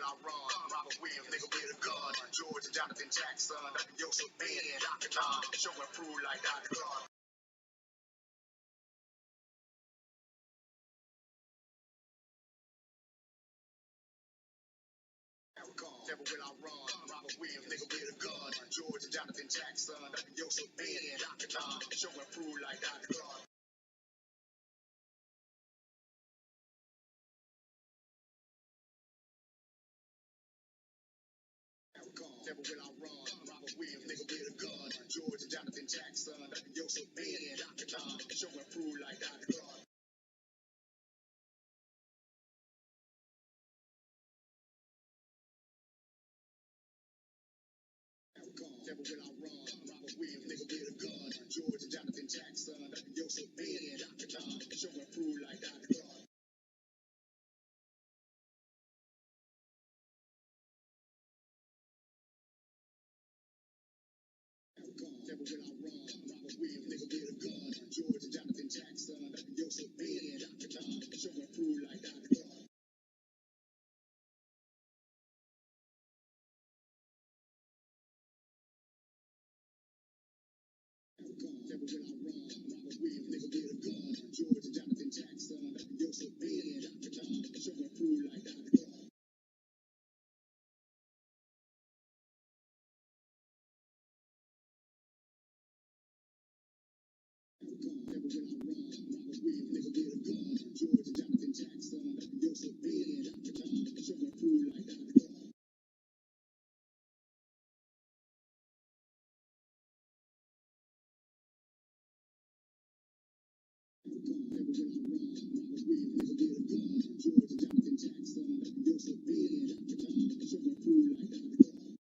I run. Robert Williams, nigga with a gun. George and Jonathan Jackson. Joseph Ben, Dr. Tom. Showing through like Dr. Clark. Never will I run. Robert Williams, nigga with a gun. George and Jonathan Jackson. Joseph Ben, Dr. Tom. Showing through like Dr. Clark. Never will I run. Robert Williams, nigga with a gun. George and Jonathan Jackson. Joseph Ben, Dr. Tom. Showing through like Dr. Clark. Never will I run. Robert Williams, nigga with a gun. George and Jonathan Jackson. Joseph Ben, Dr. Tom. Showing through like Dr. Clark. Never will I run. Robert Williams, nigga with a gun. George and Jonathan Jackson. Joseph Ben, Dr. Tom. Showing through like Dr. Clark. Never will I run. Robert Williams, nigga with a gun. George and Jonathan Jackson. Joseph Ben, Dr. Tom. Showing through like Dr. Clark. Never will I run. Robert Williams, nigga with a gun. George and Jonathan Jackson. Joseph Ben, Dr. Tom. Showing through like Dr. Clark. Never will I run. Robert Williams, nigga with a gun. George and Jonathan Jackson. Joseph Ben, Dr. Tom. Showing through like Dr. Clark. Never will I run. Robert Williams, nigga with a gun. George and Jonathan Jackson. Joseph Ben, Dr. Tom. Showing through like Dr. Clark.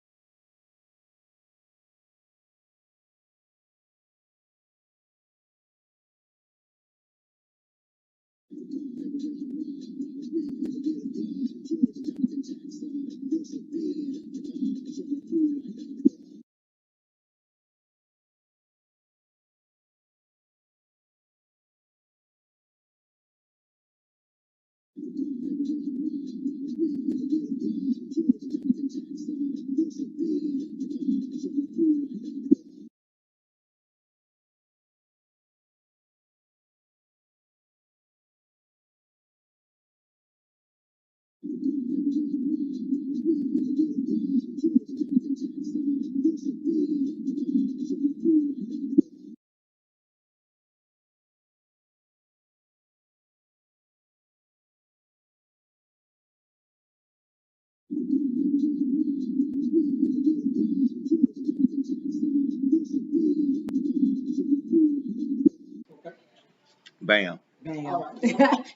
Never will I run. Robert Williams, nigga with a gun. George and Jonathan Jackson. Joseph Ben, Dr. Tom. Showing through like Dr. Clark. Never will I run. Robert Williams, nigga with a gun. George and Jonathan Jackson. Joseph Ben, Dr. Tom. Showing through like Dr. Clark. Never will I run. Robert Williams, nigga with a gun. George and Jonathan Jackson. Joseph Ben, Dr. Tom. Showing through like Dr. Clark. Bam.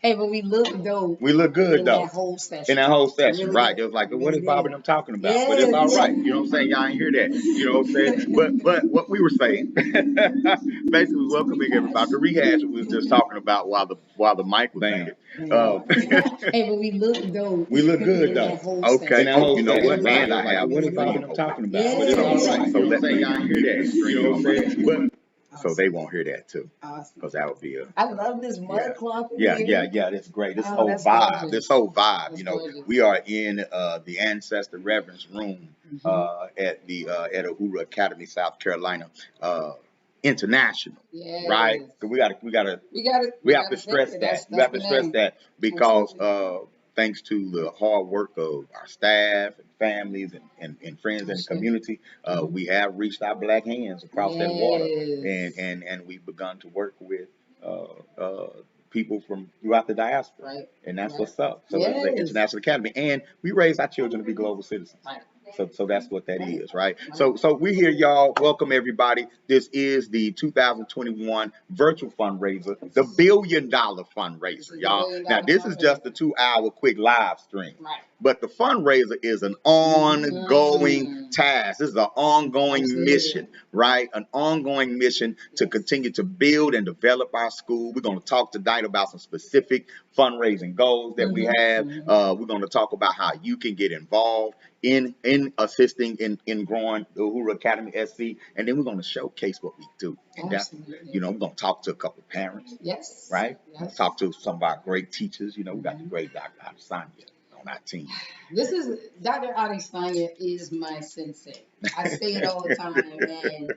Hey, but we look dope. We look good in though. That whole session. In that whole session, Really right? good. It was like, Really what is Bob and them talking about? But it's all right. You know what I'm saying? Y'all ain't hear that. You know what I'm saying? But what we were saying, basically, was welcoming everybody. The rehash we was just talking about while the mic was muted. Hey, but we look dope. We look good in though. That whole Okay. session. You know what? Really And I have What is Bob and them talking about? Yeah. But it's all right. So You know let what I'm me saying? hear that. You know what I'm saying? But so Awesome. they won't hear that too, Awesome. because that would be a I love this mud cloth. yeah. That's great. This whole vibe. This whole vibe. That's You know, gorgeous. we are in the Ancestor Reverence Room at the at Uhuru Academy, South Carolina, International. Yes. Right? So we have to stress that. We have to stress that because thanks to the hard work of our staff and families and friends in the community, we have reached our black hands across that water, and we've begun to work with people from throughout the diaspora, Right. and that's what's up. So it's the International Academy, and we raise our children to be global citizens. Right. So that's what that is, right? So we here, y'all. Welcome everybody. This is the 2021 virtual fundraiser, the $1 billion fundraiser, y'all. Now this is just a 2-hour quick live stream, Right. but the fundraiser is an ongoing task. This is an ongoing mission, right? An ongoing mission to continue to build and develop our school. We're going to talk tonight about some specific fundraising goals that we have. We're going to talk about how you can get involved in assisting in growing the Uhuru Academy SC, and then we're going to showcase what we do. And that's, you know, we're going to talk to a couple of parents, Yes. right? Yes. Talk to some of our great teachers. You know, we got the great Dr. Sonia on our team. This is Dr. Adesanya is my sensei. I say it all the time, and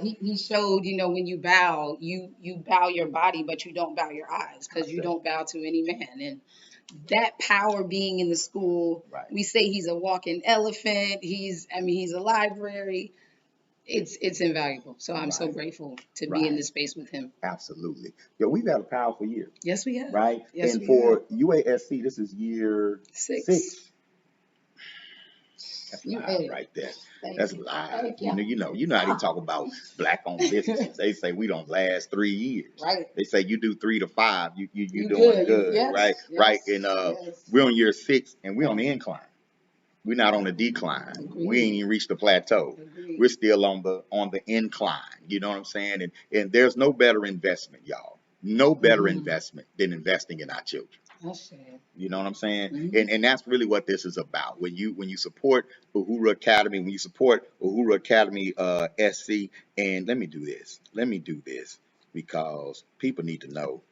he showed, you know, when you bow, you bow your body, but you don't bow your eyes because you don't bow to any man. And that power being in the school, Right. we say he's a walking elephant. He's a library. It's invaluable. So I'm so Right. grateful to be in Right. this space with him. Absolutely. Yeah, we've had a powerful year, Yes, we have. right? Yes, And we for UASC, this is year 6. That's live Hey, right there. thank That's you. live. Thank You know how they talk about black-owned businesses. They say we don't last 3 years. Right. They say you do 3 to 5, you You doing good. good, Yes, right? yes, Right. And yes. we're on year 6, and we're on Right. the incline. We're not on the decline. Agreed. We ain't even reached the plateau. Agreed. We're still on the incline. You know what I'm saying? And there's no better investment, y'all. No better investment than investing in our children. That's it. You know what I'm saying? Mhm. And that's really what this is about. When you support Uhuru Academy, when you support Uhuru Academy SC, and let me do this because people need to know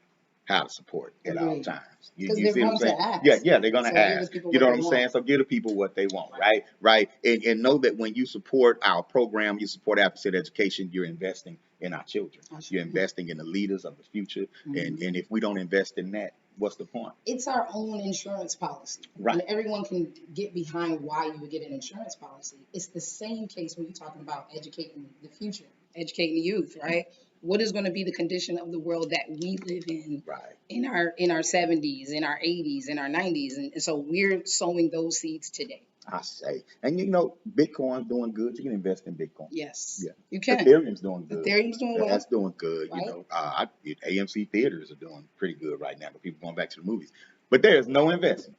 how to support at all Agreed. times. You Because they're see what I'm going to saying? ask. Yeah, they're gonna So give the ask. people You know what what they I'm saying? want. So give the people what they want, right? And know that when you support our program, you support after education, you're investing in our children. You're investing in the leaders of the future. And if we don't invest in that, what's the point? It's our own insurance policy. Right. And everyone can get behind why you would get an insurance policy. It's the same case when you're talking about educating the future, educating the youth, right? What is going to be the condition of the world that we live in, Right. in our 70s, in our 80s, in our 90s, and so we're sowing those seeds today. I say, and you know, Bitcoin's doing good. You can invest in Bitcoin. Yes, Yeah, you can. Ethereum's doing good. Ethereum's doing well. That's doing good. Right. You know, AMC theaters are doing pretty good right now. But people going back to the movies. But there is no investment,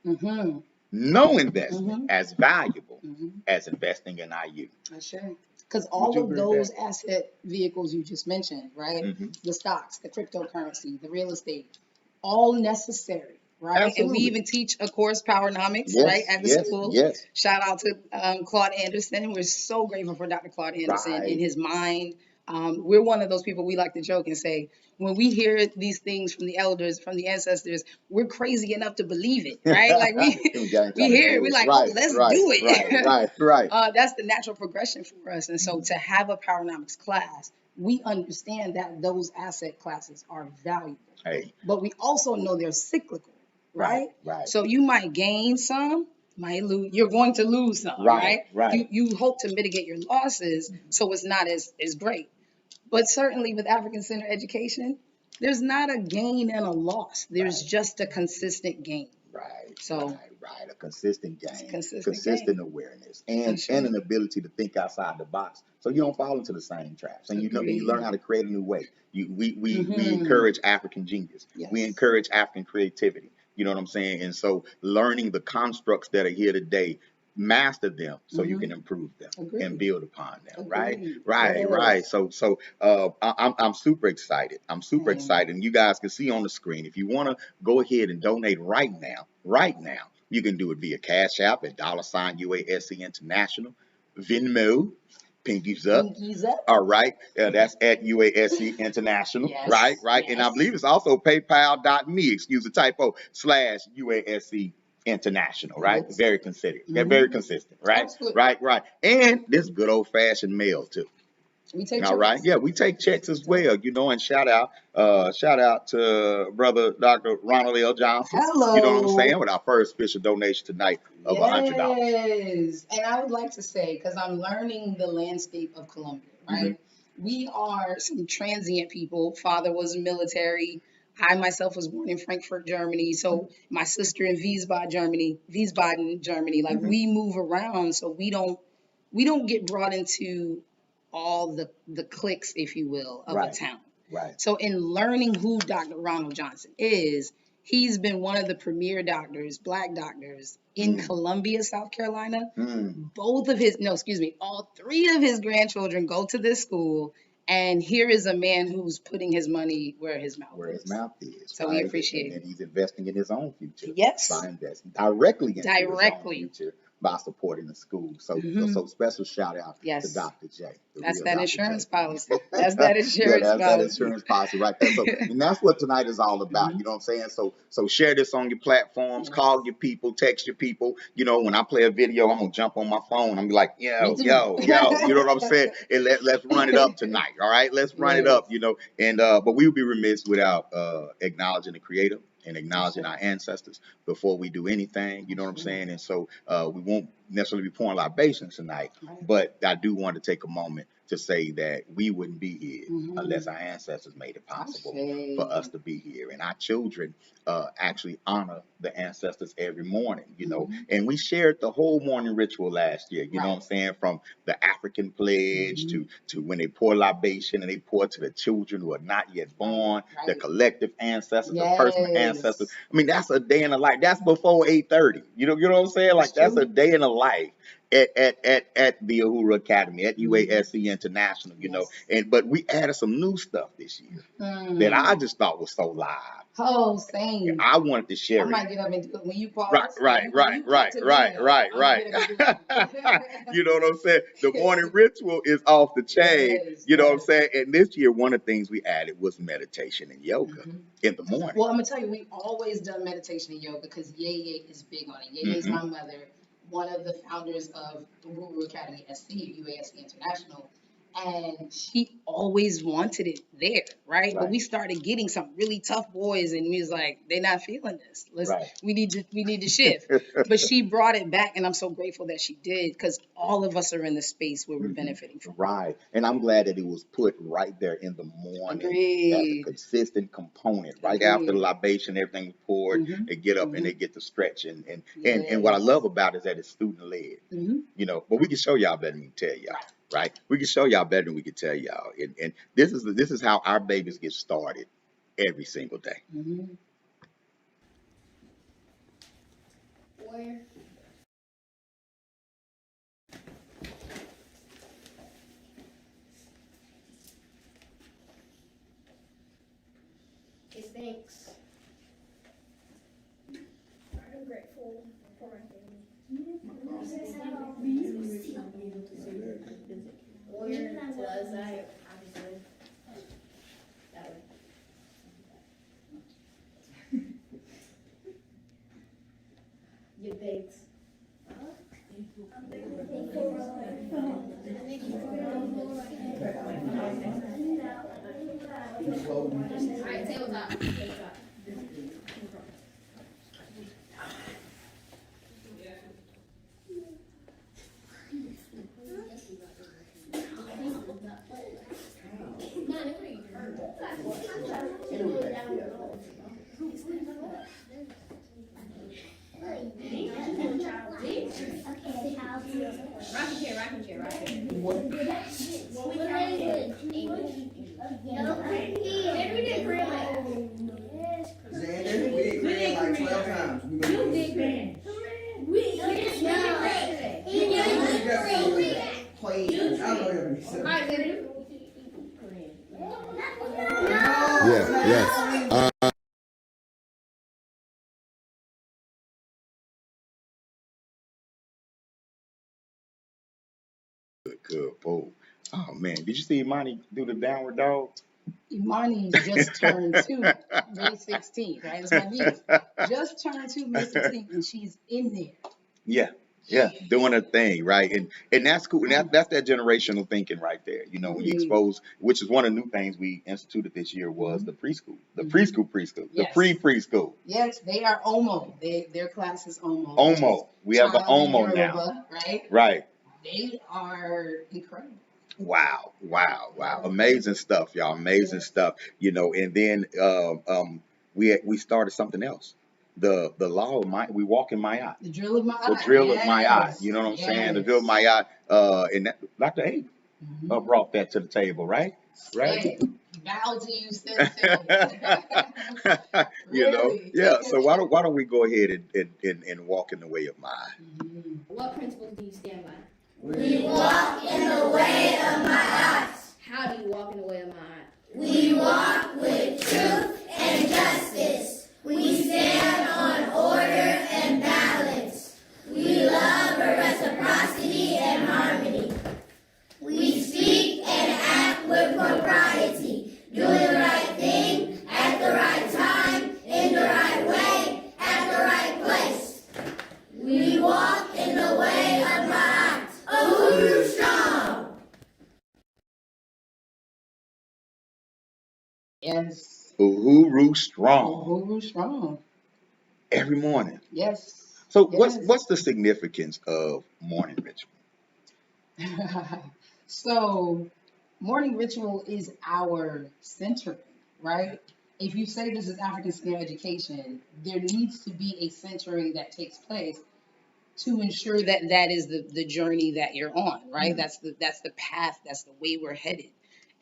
no investment as valuable as investing in our youth. I sure. Because all of those asset vehicles you just mentioned, right? The stocks, the cryptocurrency, the real estate, all necessary, right? Absolutely. And we even teach a course, Powernomics, Yes, right, at the yes, school. yes. Shout out to Claude Anderson. We're so grateful for Dr. Claude Anderson Right. and his mind. We're one of those people, we like to joke and say, when we hear these things from the elders, from the ancestors, we're crazy enough to believe it, right? Like we hear it, we're like, oh, let's do it. Right. That's the natural progression for us. And so to have a Powernomics class, we understand that those asset classes are valuable. Hey. But we also know they're cyclical, right? Right. So you might gain some, might lose. You're going to lose some, right? Right. You hope to mitigate your losses so it's not as great. But certainly with African Centered Education, there's not a gain and a loss. There's just a consistent gain. Right. So right. A consistent gain, consistent awareness, and an ability to think outside the box, so you don't fall into the same traps. And you know, you learn how to create a new way. We encourage African genius. Yes. We encourage African creativity. You know what I'm saying? And so learning the constructs that are here today, master them so you can improve them and build upon them. Right. So I'm super excited. And you guys can see on the screen, if you want to go ahead and donate right now, you can do it via Cash App at $UASC International, Venmo, Pinkies up. All right. That's at UASC International. Right. Yes. And I believe it's also PayPal.me, excuse the typo, /UASC International, right? Yes. Very considerate. Very consistent, right? Absolutely. Right. And this good old fashioned mail too. We take all right. Yeah, we take checks as well, you know, and shout out to brother Dr. Ronald L. Johnson. Hello. You know what I'm saying? With our first official donation tonight of $100. Yes. And I would like to say, because I'm learning the landscape of Colombia, right? We are some transient people. Father was military. I myself was born in Frankfurt, Germany. So my sister in Wiesbaden, Germany. Like we move around, so we don't get brought into all the cliques, if you will, of a town. Right. So in learning who Dr. Ronald Johnson is, he's been one of the premier doctors, Black doctors in Columbia, South Carolina. All 3 of his grandchildren go to this school. And here is a man who's putting his money where his mouth is. So we appreciate it. And he's investing in his own future. Yes. By investing directly into his own future by supporting the school. So, so special shout out to Dr. J. That's that insurance policy. That's that that insurance that's policy. that insurance policy right there. So, and that's what tonight is all about. You know what I'm saying? So share this on your platforms, call your people, text your people. You know, when I play a video, I'm gonna jump on my phone. I'm gonna be like, yo. You know what I'm saying? And let's run it up tonight. All right, let's run it up. You know, and but we would be remiss without acknowledging the Creator and acknowledging our ancestors before we do anything. You know what I'm saying? And so we won't necessarily be pouring libations tonight, but I do want to take a moment to say that we wouldn't be here unless our ancestors made it possible for us to be here. And our children actually honor the ancestors every morning, you know. And we shared the whole morning ritual last year, you know what I'm saying, from the African pledge to when they pour libation and they pour to the children who are not yet born, the collective ancestors, the personal ancestors. I mean, that's a day in the life. That's before 8:30. You know what I'm saying? Like, that's a day in the life at the Uhuru Academy, at UASC International, you know. And but we added some new stuff this year that I just thought was so live. Oh, same. I wanted to share it. I might get up and do it when you pause. Right. You know what I'm saying? The morning ritual is off the chain. You know what I'm saying? And this year, one of the things we added was meditation and yoga in the morning. Well, I'm gonna tell you, we always done meditation and yoga because Yeye is big on it. Yeye is my mother, one of the founders of the Uhuru Academy SC, UASC International. And she always wanted it there, right? But we started getting some really tough boys, and we was like, they're not feeling this. We need to shift. But she brought it back, and I'm so grateful that she did, because all of us are in the space where we're benefiting from. Right, and I'm glad that it was put right there in the morning as a consistent component. Right after the libation, everything was poured, they get up and they get to stretch, and what I love about it is that it's student led. You know, but we can show y'all better than we tell y'all. Right, we can show y'all better than we can tell y'all, and this is how our babies get started every single day. Where? Thanks. I'm grateful for my family. Where was I? Obviously. That way. Your baked. Alright, tabletop. Rocking chair. We did Korean. We did like 12 times. You big man. Yes. Good boy. Oh man, did you see Imani do the downward dog? Imani just turned 2 May 16th, right? It's my niece. Just turned 2 May 16th, and she's in there. Yeah, doing her thing, right? And that's cool. And that's that generational thinking right there. You know, when you expose, which is one of the new things we instituted this year was the preschool, the preschool, the pre-preschool. Yes, they are OMO. Their class is OMO. OMO. We have the OMO now. Right. They are incredible. Wow. Amazing stuff, y'all. Amazing stuff. You know, and then we started something else. The law of Ma'at, we walk in Ma'at. The drill of Ma'at. The drill of Ma'at. You know what I'm saying? The drill of Ma'at. And that, Dr. A brought that to the table, right? Hey, bow to you, sister. You know, yeah. So why don't we go ahead and walk in the way of Ma'at? What principles do you stand by? We walk in the way of Ma'at. How do you walk in the way of Ma'at? We walk with truth and justice. We stand on order and balance. We love our Yes. Uhuru strong. Uhuru strong. Every morning. Yes. So Yes. what's the significance of morning ritual? So morning ritual is our centering, right? If you say this is African centered education, there needs to be a centering that takes place to ensure that that is the journey that you're on, right? Mm. That's the path, that's the way we're headed.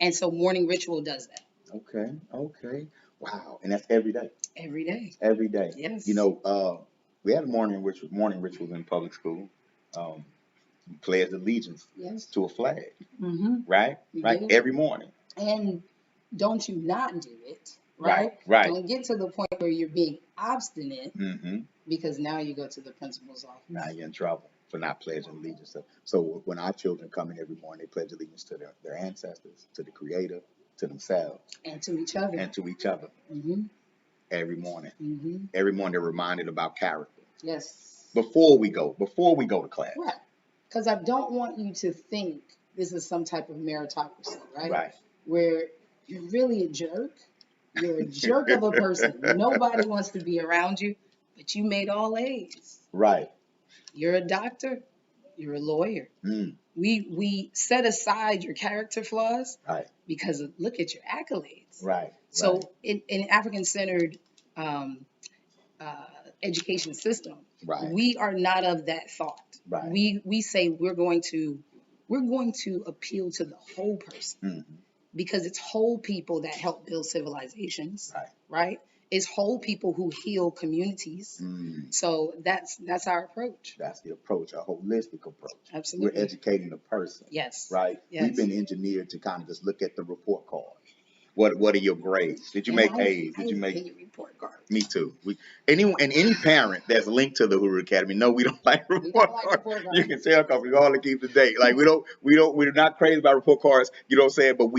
And so morning ritual does that. Okay. Wow. And that's every day. Every day. Every day. Yes. You know, we had a morning rituals in public school. Pledge allegiance Yes. to a flag. Mm-hmm. Right? You Right? did. Every morning. And don't you not do it, Right. right? Right. Don't get to the point where you're being obstinate Mm-hmm. because now you go to the principal's office. Now you're in trouble for not pledging allegiance. So when our children come in every morning, they pledge allegiance to their ancestors, to the Creator, to themselves, And to each other. and to each other. Mm-hmm. Every morning. Mm-hmm. Every morning they're reminded about character. Yes. Before we go to class. Right. Because I don't want you to think this is some type of meritocracy, right? Right. Where you're really a jerk. You're a jerk of a person. Nobody wants to be around you, but you made all A's. Right. You're a doctor. You're a lawyer. Mm. We set aside your character flaws, Right. because look at your accolades. Right. So Right. in an African-centered education system, Right. we are not of that thought. Right. We say we're going to appeal to the whole person, Mm-hmm. because it's whole people that help build civilizations, Right. right? It's whole people who heal communities. Mm. So that's our approach. That's the approach, a holistic approach. Absolutely. We're educating the person. Yes. Right? Yes. We've been engineered to kind of just look at the report card. What are your grades? Did you make A's? Did you make your report cards? Me too. Any parent that's linked to the Uhuru Academy, no, we don't like report cards. You can tell because we all keep the date. Like we're not crazy about report cards. You know what I'm saying? But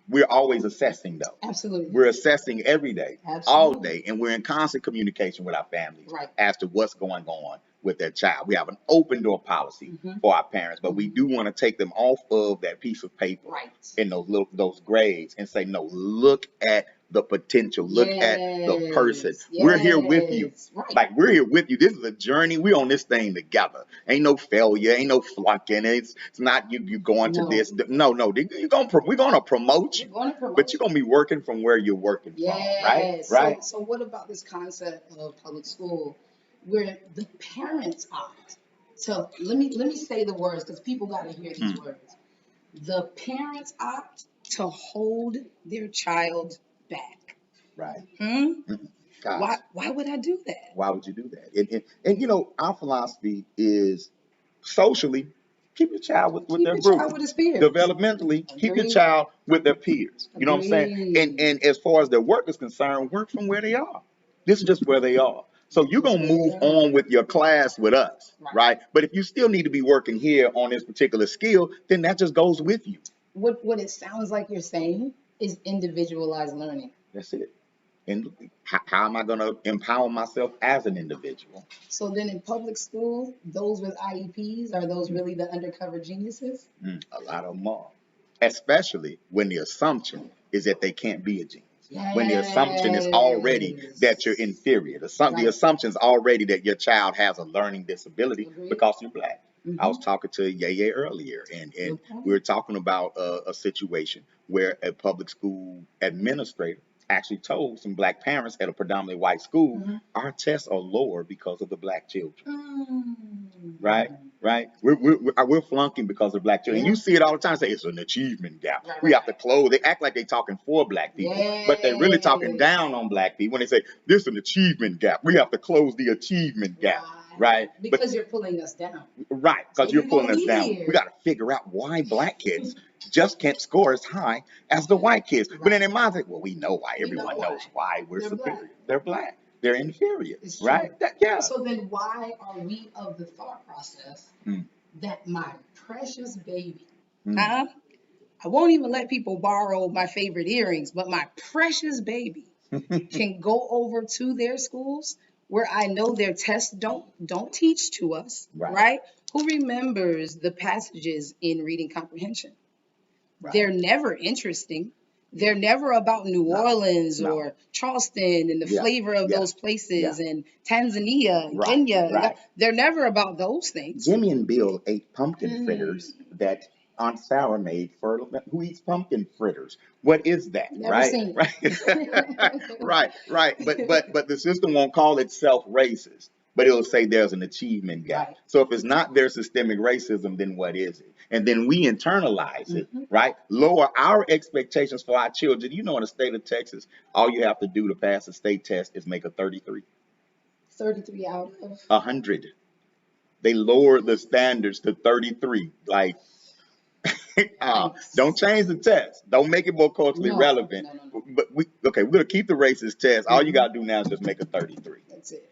we're always assessing though. Absolutely. We're assessing every day, Absolutely. all day, and we're in constant communication with our families, right, as to what's going on with their child. We have an open door policy, mm-hmm, for our parents, but, mm-hmm, we do want to take them off of that piece of paper, right, in those grades and say, no, look at the potential, look, yes, at the person. Yes. We're here with you. Right. Like, we're here with you. This is a journey. We're on this thing together. Ain't no failure. Ain't no flunking. It's not you going to this. No. We're going to promote you. But you're going to be working from where you're working, yes, from, right? So what about this concept of public school where the parents opt to, let me say the words because people got to hear these words. The parents opt to hold their child back. Right. Why would I do that? Why would you do that? And you know, our philosophy is socially, keep your child with their group. Child with his peers. Developmentally, agreed, keep your child with their peers. You know what I'm saying? And as far as their work is concerned, work from where they are. This is just where they are. So you're going to move on with your class with us, right? But if you still need to be working here on this particular skill, then that just goes with you. What it sounds like you're saying is individualized learning. That's it. And how am I going to empower myself as an individual? So then in public school, those with IEPs, are those really the undercover geniuses? A lot of them are. Especially when the assumption is that they can't be a genius. Yes. When the assumption is already that you're inferior. The assumption is already that your child has a learning disability. Agreed. Because you're black. Mm-hmm. I was talking to Yeye earlier, and we were talking about a situation where a public school administrator actually told some black parents at a predominantly white school, mm-hmm, our tests are lower because of the black children. Right? We're flunking because of black children. Yeah. And you see it all the time. Say it's an achievement gap. We have to close. They act like they're talking for black people, but they're really talking down on black people when they say this is an achievement gap. We have to close the achievement gap. Right? Because you're pulling us down. Right, because you're pulling us down. We got to figure out why black kids just can't score as high as the white kids. Right. But in their minds, like, well, we know why. Everyone knows why we're superior. Black. They're black. They're inferior. Right? Yeah. So then why are we of the thought process that my precious baby, I won't even let people borrow my favorite earrings, but my precious baby can go over to their schools where I know their tests don't teach to us, right? Who remembers the passages in reading comprehension? Right. They're never interesting. They're never about New Orleans no. or Charleston and the Yeah, flavor of yeah, those places yeah. and Tanzania and Right, Kenya. right. They're never about those things. Jimmy and Bill ate pumpkin fritters that Aunt Sarah made for who eats pumpkin fritters. What is that? Never Right? seen Right. it. Right. But the system won't call itself racist, but it'll say there's an achievement gap. Right. So if it's not their systemic racism, then what is it? And then we internalize it, right? Lower our expectations for our children. You know, in the state of Texas, all you have to do to pass the state test is make a 33. 33 out of 100. They lowered the standards to 33. Like, don't change the test. Don't make it more culturally relevant. No. But we're gonna keep the racist test. All you gotta do now is just make a 33. That's it.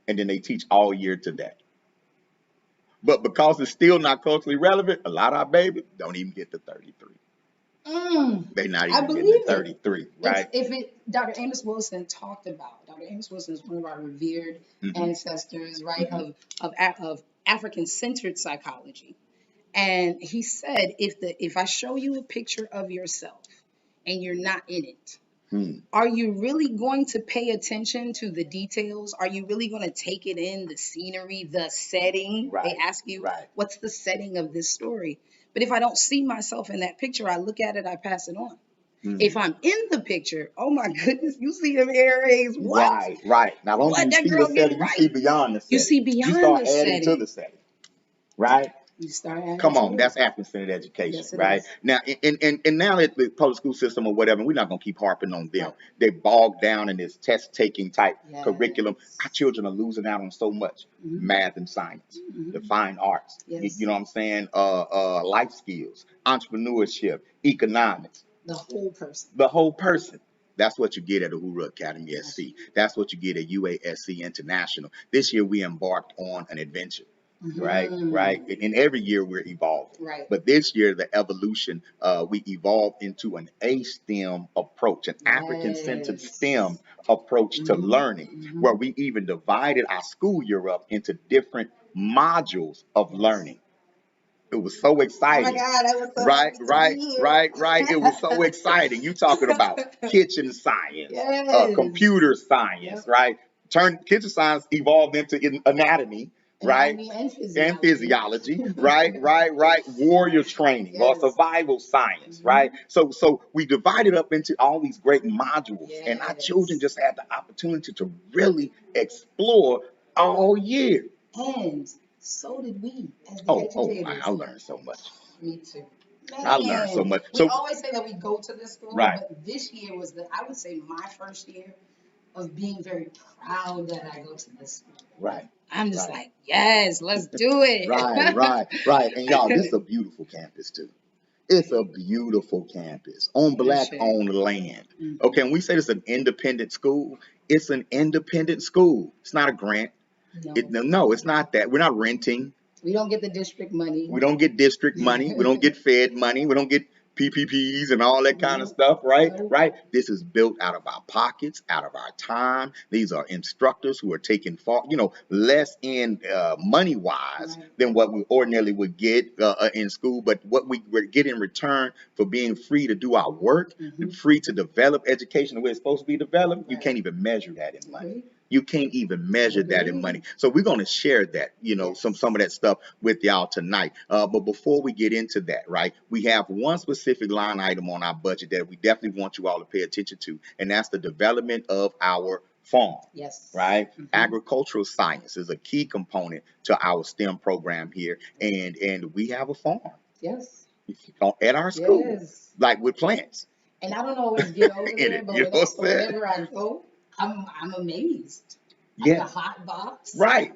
And then they teach all year to that. But because it's still not culturally relevant, a lot of our babies don't even get the 33. They're not even getting the 33, right? Dr. Amos Wilson talked about. Dr. Amos Wilson is one of our revered ancestors, right, of African-centered psychology. And he said, if I show you a picture of yourself and you're not in it, are you really going to pay attention to the details? Are you really going to take it in, the scenery, the setting? Right, They ask you, right. what's the setting of this story? But if I don't see myself in that picture, I look at it, I pass it on. If I'm in the picture, oh my goodness, you see them earrings. What? Right. Not only do you see the setting, you see beyond the setting. You see beyond You start the adding to setting. the setting, right? You start adding Come to on, it. that's African-centered education, Yes, it right? is. Now, and now that the public school system or whatever, we're not gonna keep harping on them. Right. They bogged down in this test-taking type Yes. curriculum. Our children are losing out on so much: math and science, the fine arts. Yes. You know what I'm saying? Life skills, entrepreneurship, economics. The whole person. The whole person. That's what you get at Uhuru Academy SC. That's what you get at UASC International. This year we embarked on an adventure. Right. And every year we're evolving. Right. But this year, the evolution, we evolved into an A-STEM approach, an African-centered STEM approach to learning, where we even divided our school year up into different modules of learning. It was so exciting. Oh my God, that was so right. exciting. It was so exciting. You talking about kitchen science, Yes. computer science, right? Kitchen science evolved into anatomy. Right, and physiology, right, warrior training or survival science, right? So we divided up into all these great modules, and our children just had the opportunity to really explore all year. And so did we as the educators. I learned so much. Me too. Man, I learned so much. We always say that we go to this school, right. But this year was I would say my first year of being very proud that I go to this school. Right. I'm just like, yes, let's do it. Right. And y'all, this is a beautiful campus too. It's a beautiful campus on Black-owned land. Okay, and we say it's an independent school. It's an independent school. It's not a grant. No, it's not that. We're not renting. We don't get the district money. We don't get district money. We don't get Fed money. We don't get PPPs and all that kind of stuff, right? This is built out of our pockets, out of our time. These are instructors who are taking less in money-wise than what we ordinarily would get in school, but what we get in return for being free to do our work, free to develop education the way it's supposed to be developed. You can't even measure that in money. You can't even measure that in money. So we're going to share that, some of that stuff with y'all tonight. But before we get into that, right, we have one specific line item on our budget that we definitely want you all to pay attention to, and that's the development of our farm. Yes. Right? Agricultural science is a key component to our STEM program here, and we have a farm. Yes. At our school, like with plants. And I don't always get over there, but whenever I go, I'm amazed. Yeah. The hot box. Right.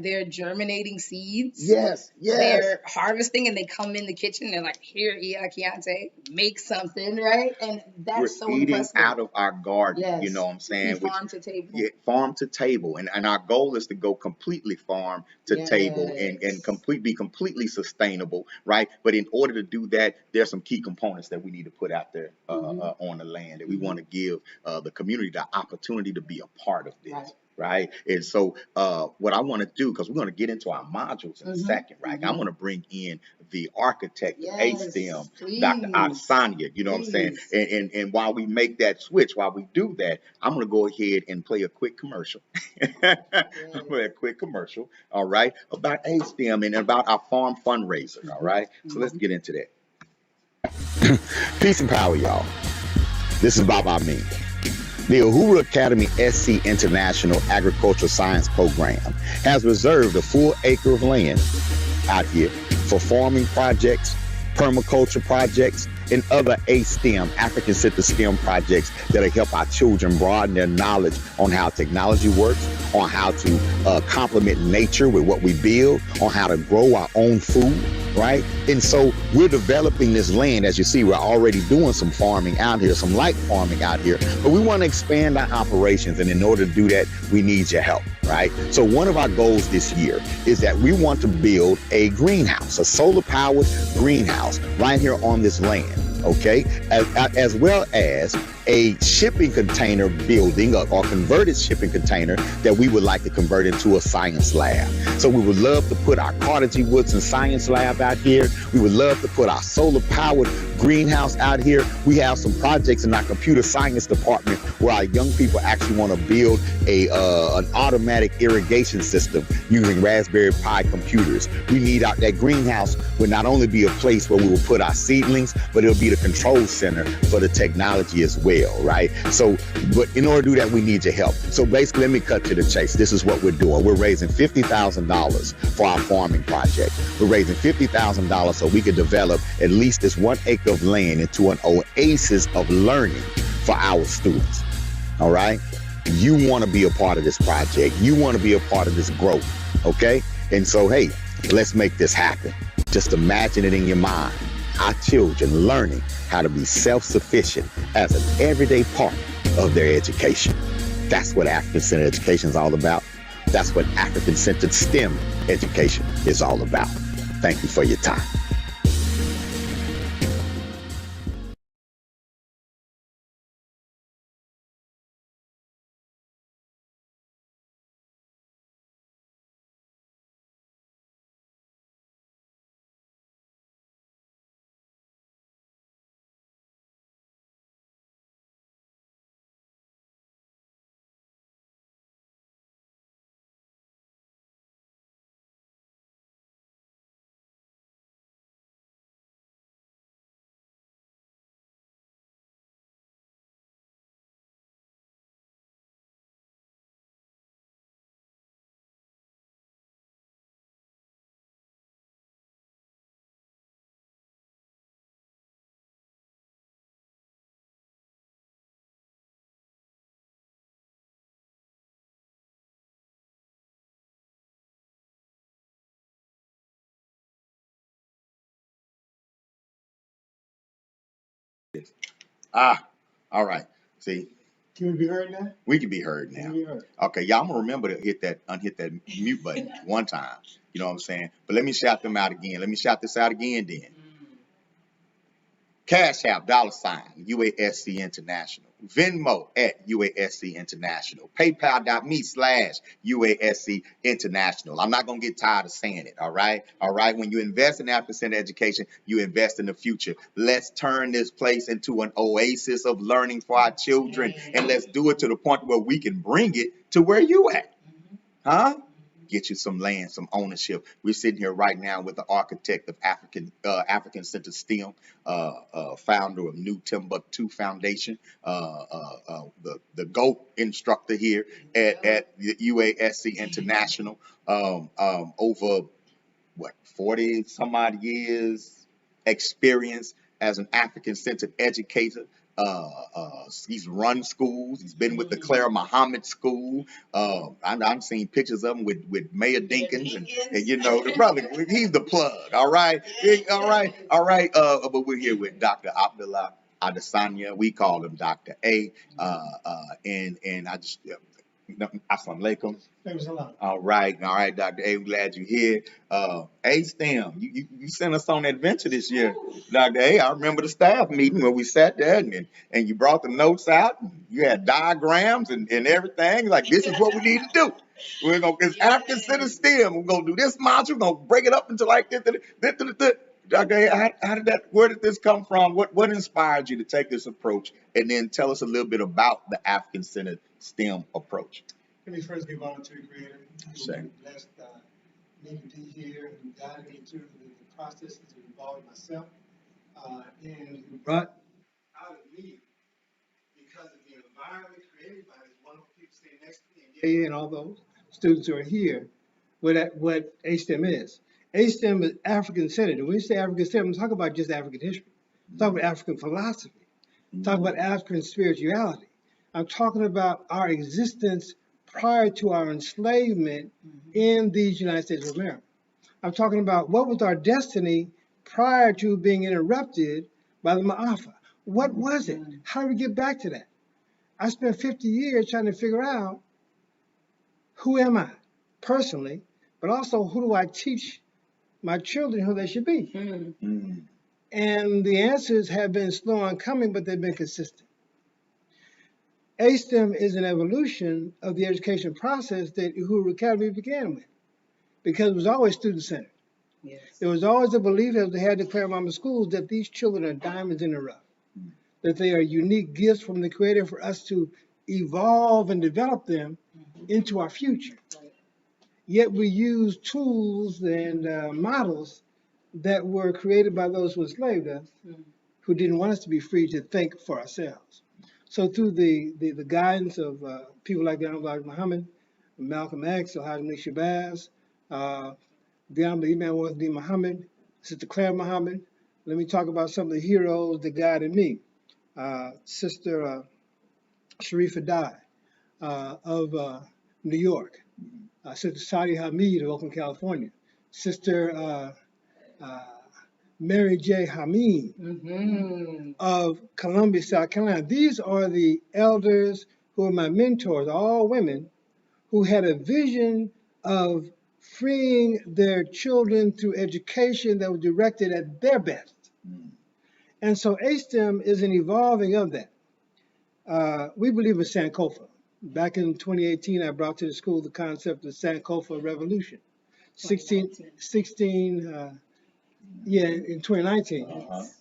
They're germinating seeds. Yes. They're harvesting and they come in the kitchen. They're like, here, Keontae, make something, right? And that's so eating impressive. Out of our garden, you know what I'm saying? Farm to table. Yeah, farm to table. And our goal is to go completely farm to table and be completely sustainable, right? But in order to do that, there's some key components that we need to put out there on the land. And we want to give the community the opportunity to be a part of this. right? And so what I want to do, because we're going to get into our modules in a second, right? I'm going to bring in the architect of ASTEM, Dr. Adesanya, you know what I'm saying? And while we make that switch, while we do that, I'm going to go ahead and play a quick commercial. Play a quick commercial, all right, about ASTEM and about our farm fundraiser, all right? So let's get into that. Peace and power, y'all. This is Bob Amin. The Uhuru Academy SC International Agricultural Science Program has reserved a full acre of land out here for farming projects, permaculture projects, and other ASTEM, African-centered STEM projects that'll help our children broaden their knowledge on how technology works, on how to complement nature with what we build, on how to grow our own food, right? And so we're developing this land. As you see, we're already doing some farming out here, some light farming out here, but we want to expand our operations. And in order to do that, we need your help, right? So one of our goals this year is that we want to build a greenhouse, a solar powered greenhouse right here on this land. Okay, as well as a shipping container building or converted shipping container that we would like to convert into a science lab. So we would love to put our Carnegie Woodson Science Lab out here. We would love to put our solar powered greenhouse out here. We have some projects in our computer science department where our young people actually want to build an automatic irrigation system using Raspberry Pi computers. We need that greenhouse will not only be a place where we will put our seedlings, but it'll be the control center for the technology as well, right? So, but in order to do that, we need your help. So basically, let me cut to the chase. This is what we're doing. We're raising $50,000 for our farming project. We're raising $50,000 so we can develop at least this 1 acre of land into an oasis of learning for our students, all right? You want to be a part of this project. You want to be a part of this growth, okay? And so, hey, let's make this happen. Just imagine it in your mind. Our children learning how to be self-sufficient as an everyday part of their education. That's what African-centered education is all about. That's what African-centered STEM education is all about. Thank you for your time. All right. See, Can we be heard now? we can be heard now. Okay, y'all, I'm gonna remember to hit that mute button one time. You know what I'm saying? But let me shout them out again. Let me shout this out again then. Cash App, $ UASC International. Venmo at UASC International. PayPal.me/UASC International. I'm not going to get tired of saying it, all right? All right, when you invest in African-centered education, you invest in the future. Let's turn this place into an oasis of learning for our children, and let's do it to the point where we can bring it to where you at. Huh? Get you some land, some ownership. We're sitting here right now with the architect of African-centered STEM, founder of New Timbuktu Foundation, the GOAT instructor here at the UASC International, over 40 some odd years experience as an African-centered educator. He's run schools. He's been with the Clara Muhammad School. I've seen pictures of him with Mayor Dinkins, and you know the brother. He's the plug. All right, all right. But we're here with Dr. Adesanya. We call him Dr. A. And I just Assalamu alaikum. Thanks a lot. All right, Dr. A, I'm glad you're here. A-STEM, you sent us on an adventure this year, Dr. A. I remember the staff meeting where we sat there and you brought the notes out. You had diagrams and everything. Like, this is what we need to do. We're going to, it's African Center STEM. We're going to do this module. We're going to break it up into like this. Dr. A, where did this come from? What inspired you to take this approach? And then tell us a little bit about the African Center STEM approach. Let me first give honor to the Creator. Sure. Who blessed me to be here, who guided me through the processes of evolving myself, and who brought out of me, because of the environment created by these wonderful people sitting next to me, and all those students who are here, what A-STEM is. A-STEM is African centered. When we say African centered, I'm talking about just African history. I'm talking about African philosophy. I'm talking about African spirituality. I'm talking about our existence prior to our enslavement in these United States of America. I'm talking about what was our destiny prior to being interrupted by the Ma'afa. What was it? How do we get back to that? I spent 50 years trying to figure out who am I personally, but also who do I teach my children who they should be? And the answers have been slow on coming, but they've been consistent. A-STEM is an evolution of the education process that Uhuru Academy began with, because it was always student-centered. Yes. There was always a belief, as they had declared in schools, that these children are diamonds in the rough, that they are unique gifts from the Creator for us to evolve and develop them into our future. Right. Yet we use tools and models that were created by those who enslaved us, who didn't want us to be free to think for ourselves. So through the guidance of people like the Honorable Muhammad, Malcolm X, Alhaji Shabazz, the Honorable Imam Wazi Muhammad, Sister Claire Muhammad, let me talk about some of the heroes that guided me. Sister Sharifa Dai of New York, Sister Sadia Hamid of Oakland, California, Sister Mary J. Hameen of Columbia, South Carolina. These are the elders who are my mentors, all women who had a vision of freeing their children through education that was directed at their best. And so A-STEM is an evolving of that. We believe in Sankofa. Back in 2018, I brought to the school the concept of Sankofa Revolution. 2019.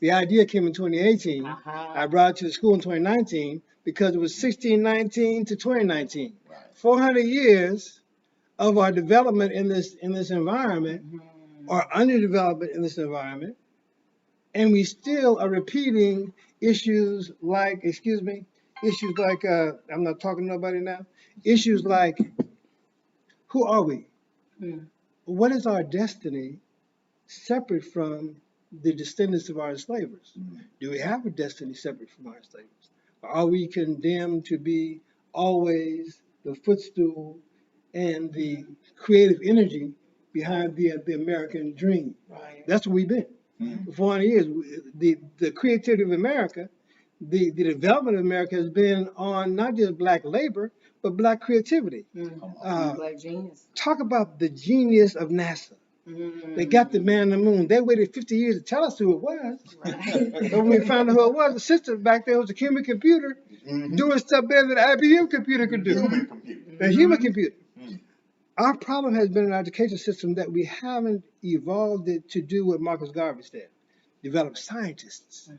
The idea came in 2018. I brought it to the school in 2019 because it was 1619 to 2019. 400 years of our development in this environment, or underdevelopment in this environment, and we still are repeating issues like, I'm not talking to nobody now, issues like, who are we? What is our destiny separate from the descendants of our enslavers? Do we have a destiny separate from our enslavers? Or are we condemned to be always the footstool and the creative energy behind the American dream? Right. That's what we've been. For 400 years. The creativity of America, the development of America has been on not just Black labor, but Black creativity. Black genius. Talk about the genius of NASA. They got the man on the moon. They waited 50 years to tell us who it was. Right. But when we found out who it was, the system back there was a human computer doing stuff better than an IBM computer could do. Human computer. The human computer. Our problem has been in our education system that we haven't evolved it to do what Marcus Garvey said, develop scientists.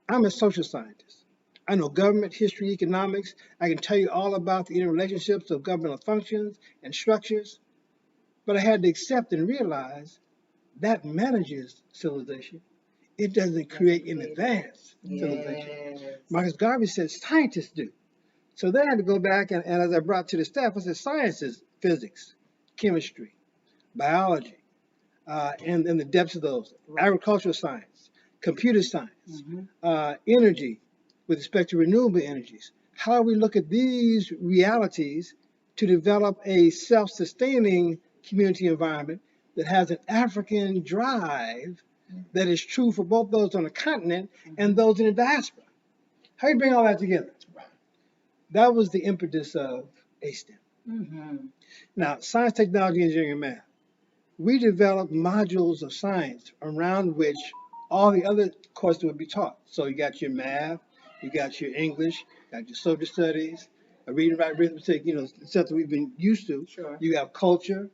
I'm a social scientist. I know government, history, economics. I can tell you all about the interrelationships of governmental functions and structures. But I had to accept and realize that manages civilization. It doesn't create and advance civilization. Marcus Garvey said scientists do. So then I had to go back and as I brought to the staff, I said sciences, physics, chemistry, biology, and the depths of those, agricultural science, computer science, energy with respect to renewable energies. How do we look at these realities to develop a self-sustaining community environment that has an African drive that is true for both those on the continent and those in the diaspora? How do you bring all that together? That was the impetus of A-STEM. Now, science, technology, engineering, and math. We developed modules of science around which all the other courses would be taught. So you got your math, you got your English, you got your social studies, reading, writing, arithmetic, stuff that we've been used to. Sure. You have culture.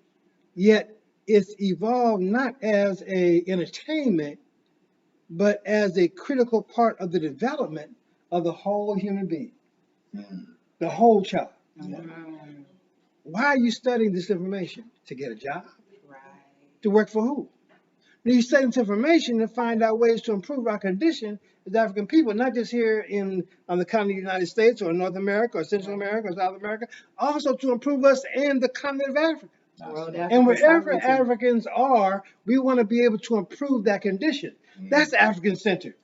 Yet it's evolved not as a entertainment, but as a critical part of the development of the whole human being, the whole child. Why are you studying this information? To get a job? Right. To work for who? You study this information to find out ways to improve our condition as African people, not just here on the continent of the United States or North America or Central America or South America, also to improve us in the continent of Africa. And wherever Africans are, we want to be able to improve that condition. That's African-centered.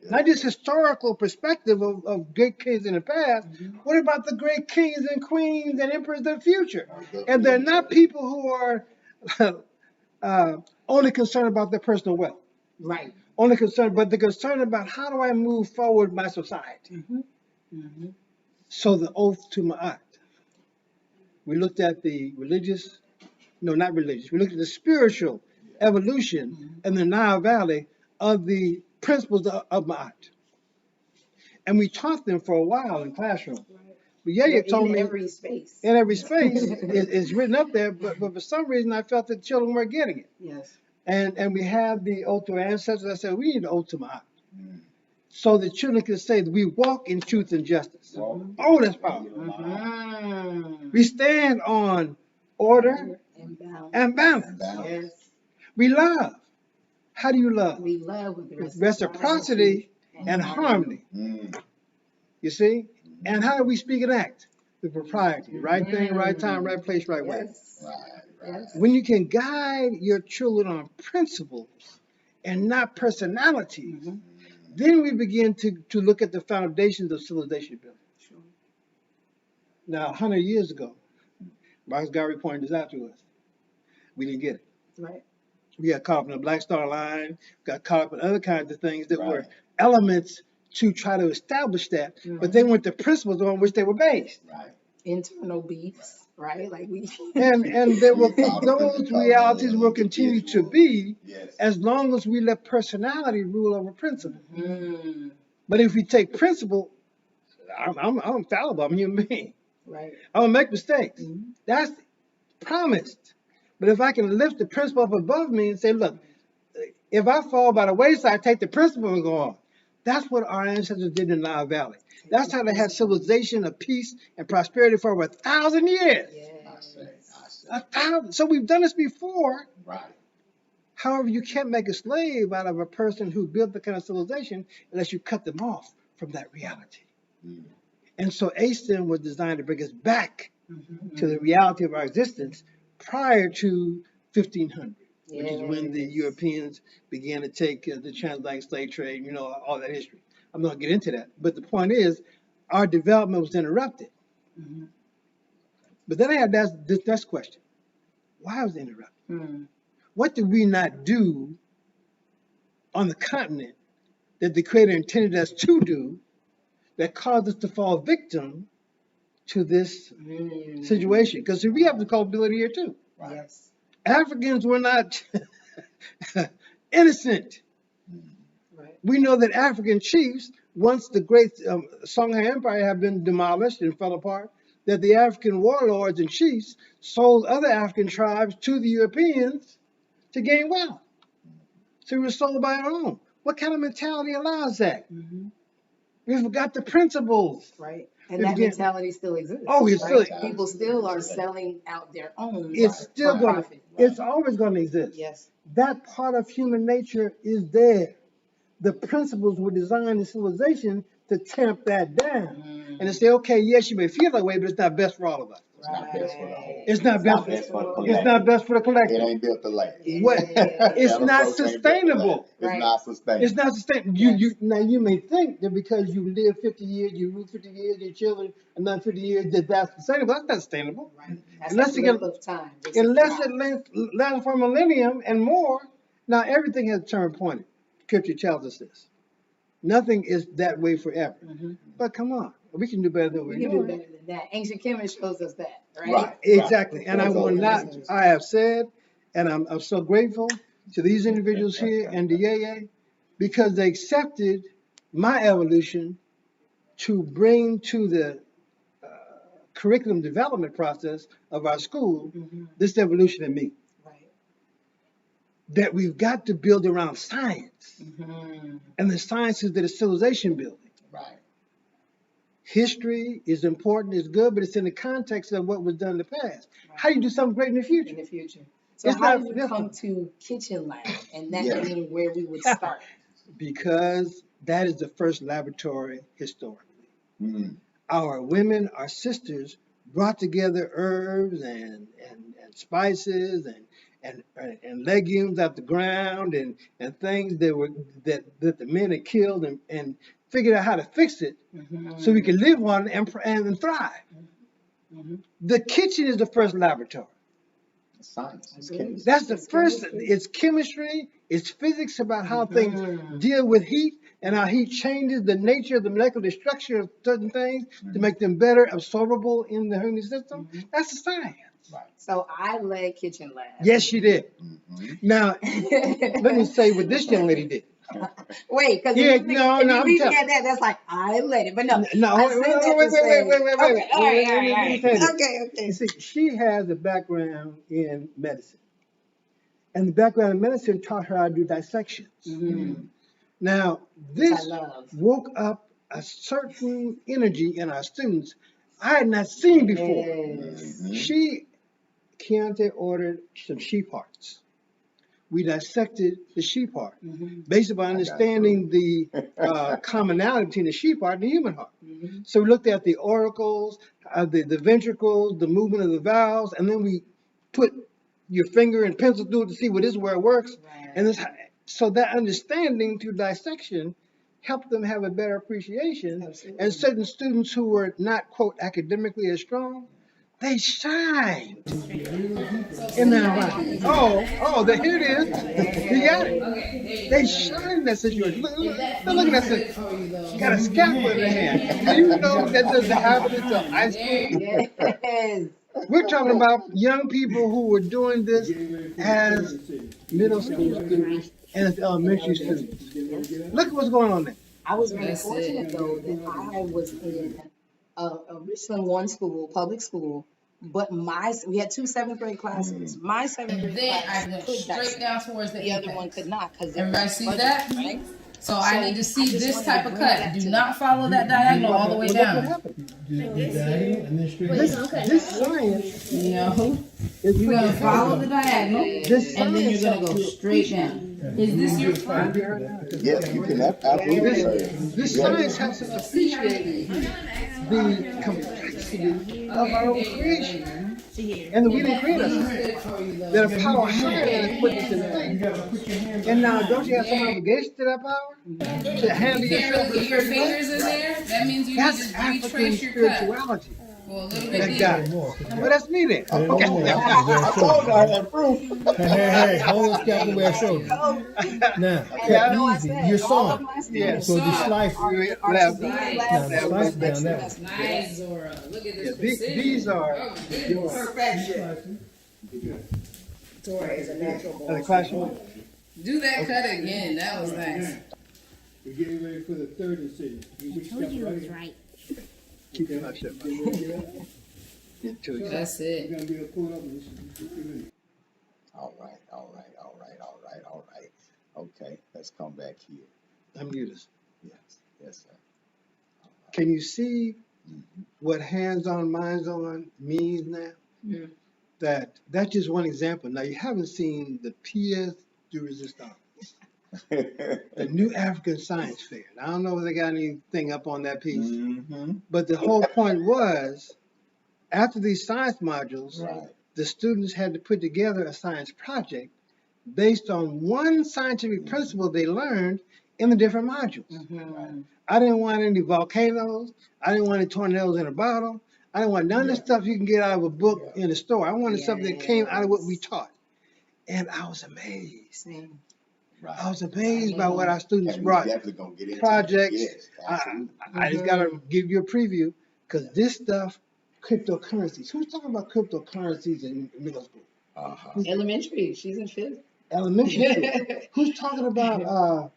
Not just historical perspective of great kings in the past. What about the great kings and queens and emperors of the future? And they're not people who are only concerned about their personal wealth. Right. Only concerned, but they're concerned about how do I move forward my society. So the oath to Ma'at. We looked at the religious, no, not religious. We looked at the spiritual evolution in the Nile Valley of the principles of Ma'at. And we taught them for a while in classroom. But you told me every space. In every space, it's written up there, but for some reason I felt that children weren't getting it. Yes. And we had the oath to our ancestors. I said, we need the oath to Ma'at. So the children can say that we walk in truth and justice. Oh, that's powerful. We stand on order and balance. Yes. We love. How do you love? We love with reciprocity and harmony. You see? And how do we speak and act? With propriety. Right thing, right time, right place, right way. Yes. When you can guide your children on principles and not personalities, then we begin to look at the foundations of civilization building. Sure. Now, 100 years ago, Marcus Garvey pointed this out to us. We didn't get it. Right. We got caught up in the Black Star Line, got caught up in other kinds of things that were elements to try to establish that, but they weren't the principles on which they were based. Right. Internal beefs, right? Like we and there will those realities will continue to be as long as we let personality rule over principle. But if we take principle, I'm fallible, I'm a human being. Right. I'm gonna make mistakes. That's promised. But if I can lift the principle up above me and say, look, if I fall by the wayside, take the principle and go on. That's what our ancestors did in the Nile Valley. That's how they had civilization of peace and prosperity for over 1,000 years. Yes. 1,000. So we've done this before. Right. However, you can't make a slave out of a person who built the kind of civilization unless you cut them off from that reality. And so ASTEM was designed to bring us back to the reality of our existence prior to 1500. Which is when the Europeans began to take the transatlantic slave trade, all that history. I'm not going to get into that. But the point is, our development was interrupted. But then I had this next question. Why was it interrupted? What did we not do on the continent that the Creator intended us to do that caused us to fall victim to this situation? Because we have the culpability here too. Right. Yes. Africans were not innocent. Right. We know that African chiefs, once the great Songhai Empire had been demolished and fell apart, that the African warlords and chiefs sold other African tribes to the Europeans to gain wealth. So we were sold by our own. What kind of mentality allows that? We forgot the principles. Right. And that mentality still exists. Oh, it's right? still. People still are selling out their own. It's still going to. It's always going to exist. Yes. That part of human nature is there. The principles were designed in civilization to tamp that down and to say, okay, yes, you may feel that way, but it's not best for all of us. It's not best for the whole. It's not best for the collective. It's not best for the collective. It ain't built to last. It's not sustainable. It's not sustainable. It's not sustainable. Now you may think that because you live 50 years, you rule 50 years, your children another 50 years, that's sustainable. That's not sustainable. Right. That's unless of time. Unless it lasts for a millennium and more. Now everything has a term pointed. Scripture tells us this. Nothing is that way forever. But come on. We can do better than We we're can do doing. better than that. Ancient chemist shows us that, right? Right. Exactly. And I That's will all not, it is. I have said, and I'm so grateful to these individuals here and the AA because they accepted my evolution to bring to the curriculum development process of our school this evolution in me. Right. That we've got to build around science. And the sciences that is civilization building. Right. History is important, it's good, but it's in the context of what was done in the past. Right. How do you do something great in the future? In the future. So It's how not did you different. come to Kitchen Lab and that Yeah. being where we would start? Because that is the first laboratory historically. Mm. Our women, our sisters, brought together herbs and spices and legumes out the ground and things that were that the men had killed and figured out how to fix it so we could live on it and thrive. The kitchen is the first laboratory. Science. It's chemistry. That's the first. It's chemistry. It's physics about how things deal with heat and how heat changes the nature of the molecular structure of certain things to make them better absorbable in the human system. That's the science. Right. So I led Kitchen Lab. Yes, you did. Now, let me say what this young lady did. Wait, because Yeah, if you leave me at that, that's like I led it. But no, No, I wait. said that to say- Okay, all right. Okay. You see, she has a background in medicine. And the background in medicine taught her how to do dissections. Now, this woke up a certain energy in our students I had not seen before. Keontae ordered some sheep hearts. We dissected the sheep heart based upon understanding the commonality between the sheep heart and the human heart. So we looked at the auricles, the ventricles, the movement of the valves, and then we put your finger and pencil through it to see what is where it works. And this, so that understanding through dissection helped them have a better appreciation. And certain students who were not, quote, academically as strong, they shined in that life. Oh, here it is. You got it. They shine in that situation. Look at that situation. Got a scalpel in their hand. Do you know that doesn't happen until high school? Yes. We're talking about young people who were doing this as middle school students and as elementary students. Look at what's going on there. I was very fortunate though that I was in a Richland 1 school, public school, but we had 2 7th grade classes. My 7th grade Then class I went could straight dissect. down towards the The other apex. one could not because Everybody see that? right? So I need to see I just this wanted type to of bring cut. that Do to not follow that diagonal all the way Look what down. happened. Okay. This science No, is you're gonna follow the diagonal, this and then you're science gonna go straight down. Is this your front? Yes, you can absolutely say it. This science helps us appreciate the complexity of our own creation. And that we didn't create ourselves. That a power higher than us put this in place. And now, don't you have some obligation to that power? To handle You can't yourself really in get your certain ways? fingers in there. That means you That's need to African retrace your cut. spirituality. Well, a little That bit got deeper. it. Well, that's me then. I told you I had proof. Hey, hold the scalpel where I showed you. Now, cut easy. You're sawing. Yeah. So the slice, now the slice down that way. Nice, Zora. Look at this precision. These are Oh, goodness. Perfection. Tora is a natural the classroom. Do that cut again. That was nice. We're getting ready for the third incision. I told you it was right. Keep your mouth shut. Get to it. That's it. We're gonna be able to pull it up in just a few minutes. All right. Okay, let's come back here. Unmute us. Yes, sir. Can you see what hands-on, minds-on means now? That's just one example. Now, you haven't seen the pièce de résistance, the New African Science Fair. I don't know if they got anything up on that piece, but the whole point was, after these science modules, the students had to put together a science project based on one scientific principle they learned in the different modules. I didn't want any volcanoes. I didn't want any tornadoes in a bottle. I didn't want none of the stuff you can get out of a book in a store. I wanted something that came out of what we taught. And I was amazed Right. I was amazed by what our students And we brought. definitely gonna get into Projects. Yes, absolutely. I just gotta give you a preview because this stuff, cryptocurrencies. Who's talking about cryptocurrencies in middle school? Uh-huh. Elementary. She's in fifth. Elementary school. Who's talking about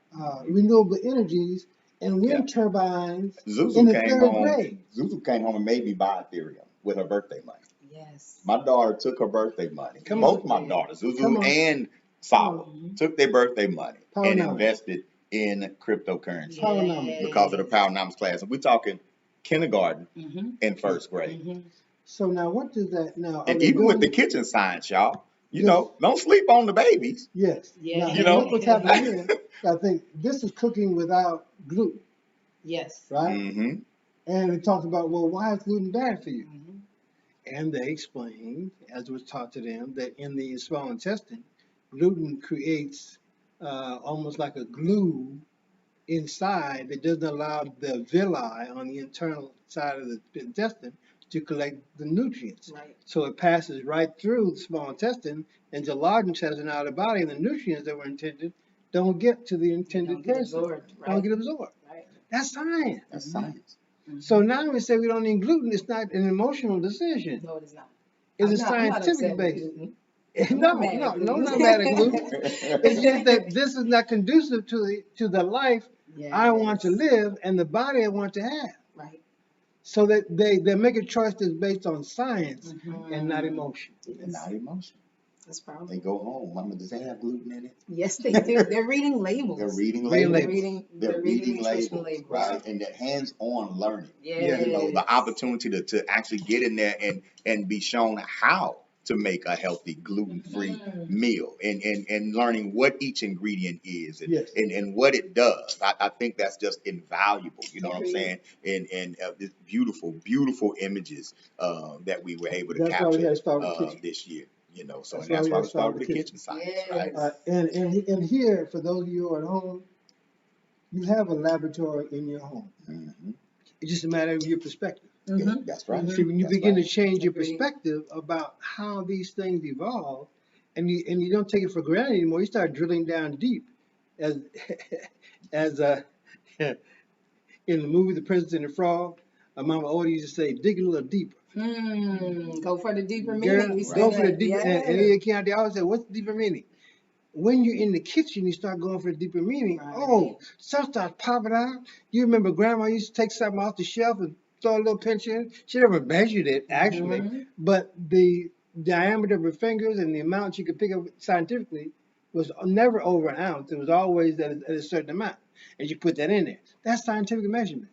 renewable energies and wind turbines in Zuzu the came third home. grade? Zuzu came home and made me buy Ethereum with her birthday money. Yes. My daughter took her birthday money. Come Both on. my daughters, Come Zuzu on. and Sawa, took their birthday money Power and numbers. invested in cryptocurrency Power numbers. because of the Powernomics class. And we're talking kindergarten Mm-hmm. and first grade. Mm-hmm. So now what does that now? And are they even with the doing- kitchen science, y'all, you Yes. know, don't sleep on the babies. Yes. Yeah. Now, You know? look what's happening here. I think this is cooking without gluten, Yes. right? Mm-hmm. And it talks about, well, why is gluten bad for you? Mm-hmm. And they explained, as was taught to them, that in the small intestine, gluten creates almost like a glue inside that doesn't allow the villi on the internal side of the intestine to collect the nutrients. Right. So it passes right through the small intestine into large intestine out of the body, and the nutrients that were intended don't get to the intended Don't get person. absorbed. Don't Right. get absorbed. Right. That's science. That's science. So now we say we don't need gluten. It's not an emotional decision. No, it is not. It's a I'm not upset scientific with base. gluten. No, I'm not mad no, at no, gluten. not mad at gluten. It's just that this is not conducive to the life I want to Yes. live and the body I want to have. Right. So that they make a choice that's based on science Mhm. and not emotion. And not emotion. That's powerful. They go home. Mama, does that have gluten in it? Yes, they do. They're reading labels. They're reading Reading labels. labels. They're reading nutritional labels, right? And that hands-on learning. Yes. You know, the opportunity to actually get in there and be shown how to make a healthy gluten-free meal and learning what each ingredient is and, Yes. and what it does. I think that's just invaluable, you know what I'm saying? And this beautiful, beautiful images that we were able to That's why we capture had to start with the kitchen. this year, you know. So That's and that's why why we we start started with with the the kitchen science, Yes. right? And here, for those of you who are at home, you have a laboratory in your home. Mhm. It's just a matter of your perspective. Yeah, that's right. See, when you That's begin right. to change your Agreed. perspective about how these things evolve, and you don't take it for granted anymore, you start drilling down deep, as as in the movie The Princess and the Frog, Mama Odie used to say, dig a little deeper. Go for the deeper Girl, meaning. We say go for the that. deeper. Yes. And Eddie County always said, what's the deeper meaning? When you're in the kitchen, you start going for the deeper meaning. Right. Oh, stuff starts popping out. You remember Grandma used to take something off the shelf and throw a little pinch in. She never measured it, actually, but the diameter of her fingers and the amount she could pick up scientifically was never over an ounce. It was always at a certain amount. And you put that in there. That's scientific measurement,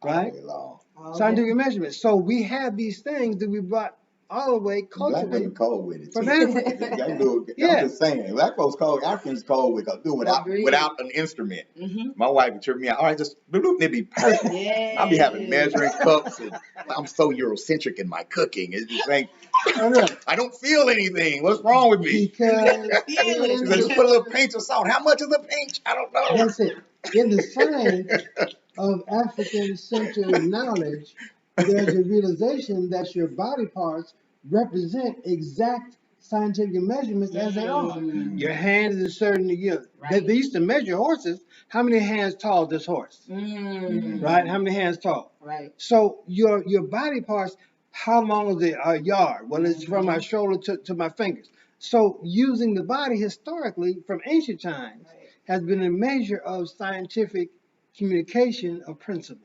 right? All day long. Scientific measurement. So we have these things that we brought all the way Black women cultivated cold with it from too. Africa. Y'all do, Yeah. I'm just saying, black folks cold, Africans cold with do Agreed. without an instrument. Mhm. My wife would trip me out. All right, just it be perfect. Yes. I'll be having measuring cups, and I'm so Eurocentric in my cooking. It's just like I know. I don't feel anything. What's wrong with me? Because She said, just put a little pinch of salt. How much is a pinch? I don't know. that's it. In the science of African-centered knowledge, there's a realization that your body parts represent exact scientific measurements as they are. Your hand is a certain, they used to measure horses. How many hands tall is this horse? Right? How many hands tall? Right. So your body parts, how long is it a yard? Well, it's from my shoulder to my fingers. So using the body historically from ancient times has been a measure of scientific communication of principles.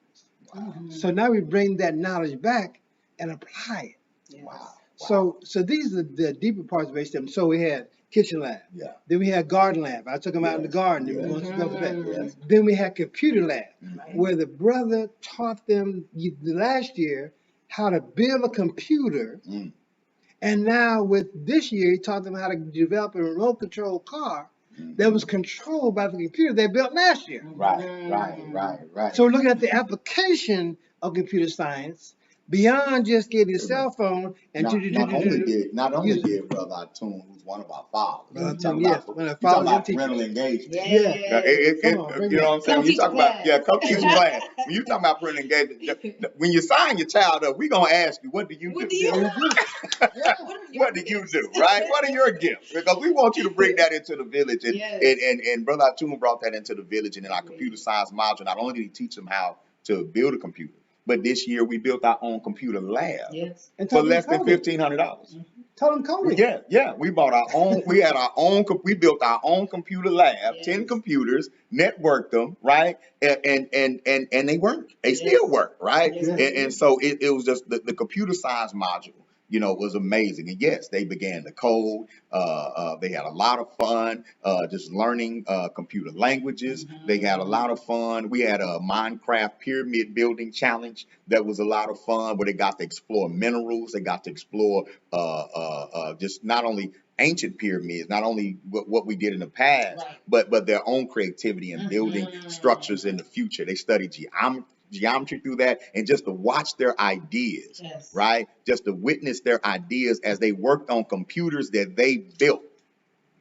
So now we bring that knowledge back and apply it. Wow. So these are the deeper parts of HTML. So we had kitchen lab. Yeah. Then we had garden lab. I took them out in the garden. And we went to that. Then we had computer lab, where the brother taught them last year how to build a computer. And now with this year, he taught them how to develop a remote control car that was controlled by the computer they built last year. Right. So we're looking at the application of computer science beyond just getting a cell phone and Not only use it. did Brother Atun, who's one of our fathers, Brother you talk Atun, yes, about when I you follow talking your about teacher. parental engagement. Yes. Come on, bring You know it. what I'm saying? Come When you teach talk a about class. come teach a class. When you talk about parental engagement, when you sign your child up, we gonna ask you, what do you What do? do you Yeah, do? yeah. What do you do, right? What are your gifts? Because we want you to bring that into the village. And Yes. and Brother Atun brought that into the village. And in our computer science module, not only did he teach them how to build a computer, but this year we built our own computer lab Yes. And for tell them less than coding. $1,500. Tell them coding. Yeah. We bought our own. We had our own. We built our own computer lab, 10 Yes. computers, networked them, right? And they work. They still work, right? Yes, And so it was just the computer science module, was amazing. And yes, they began to code. They had a lot of fun just learning computer languages. They had a lot of fun. We had a Minecraft pyramid building challenge that was a lot of fun, where they got to explore minerals. They got to explore just not only ancient pyramids, not only what we did in the past, but their own creativity in building structures in the future. They studied geometry through that, and just to watch their ideas, right? Just to witness their ideas as they worked on computers that they built,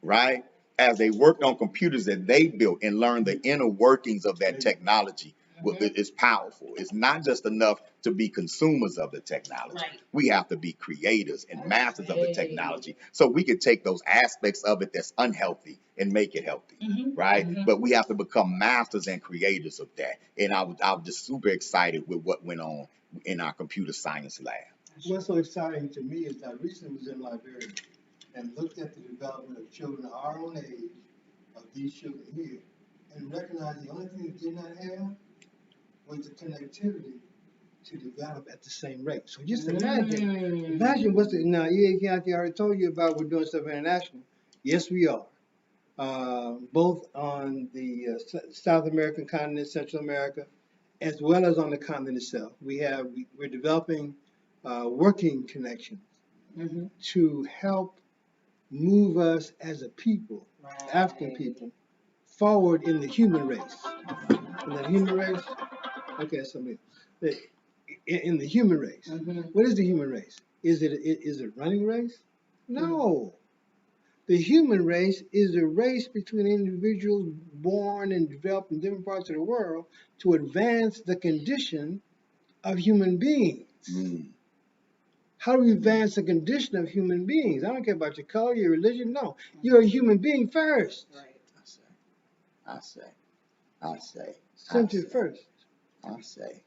right? As they worked on computers that they built and learned the inner workings of that technology. It's powerful. It's not just enough to be consumers of the technology. We have to be creators and masters of the technology, so we can take those aspects of it that's unhealthy and make it healthy, right? But we have to become masters and creators of that. And I was just super excited with what went on in our computer science lab. What's so exciting to me is I recently was in Liberia and looked at the development of children our own age, of these children here, and recognized the only thing they did not have was the connectivity to develop at the same rate. So just imagine what's it now. I already told you about we're doing stuff international. Yes, we are. Both on the South American continent, Central America, as well as on the continent itself. We're developing working connections to help move us as a people, African people, forward in the human race. In the human race, okay, so in the human race, what is the human race? Is it a running race? No. The human race is a race between individuals born and developed in different parts of the world to advance the condition of human beings. How do we advance the condition of human beings? I don't care about your color, your religion. No, you're a human being first. I say. Simply first. I say.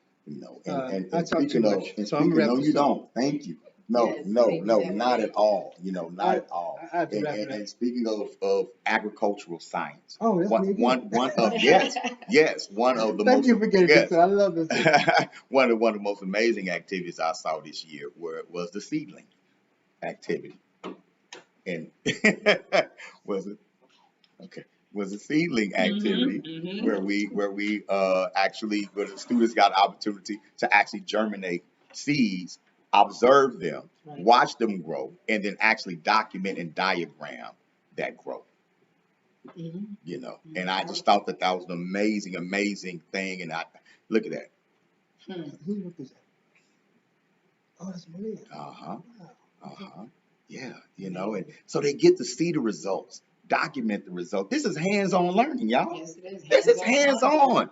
I talk too much, so I'm No, you don't. Thank you. No, not at all. Not at all. I have to wrap it up. And speaking of agricultural science, Oh, that's me again. one of one of the Thank most you for getting this. I love this. one of the most amazing activities I saw this year was the seedling activity. And was it okay? Was a seedling activity where we actually, where the students got an opportunity to actually germinate seeds, observe them, watch them grow, and then actually document and diagram that growth. And I just thought that was an amazing thing. And I look at that. Who look is that? Oh, that's Malia. Yeah, and so they get to see the results, document the results. This is hands-on learning, y'all. Yes, it is. This is hands-on.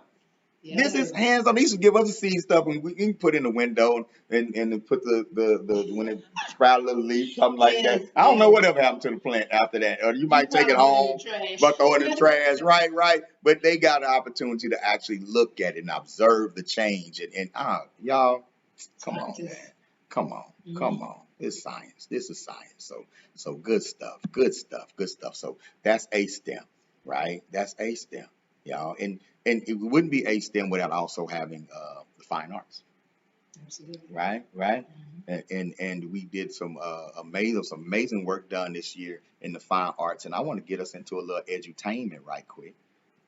Yes. This is hands-on. They used to give us the seed stuff, and we can put in the window and put the when it sprout a little leaf, something like that. I don't know whatever happened to the plant after that. Or you might take it home, but throw it in the trash. Right. But they got an opportunity to actually look at it and observe the change. And y'all, come on, man. Come on. It's science. This is science. So good stuff. So that's a STEM, right? That's a STEM, y'all. And it wouldn't be a STEM without also having the fine arts. Absolutely. Right. And we did some amazing work done this year in the fine arts. And I want to get us into a little edutainment right quick.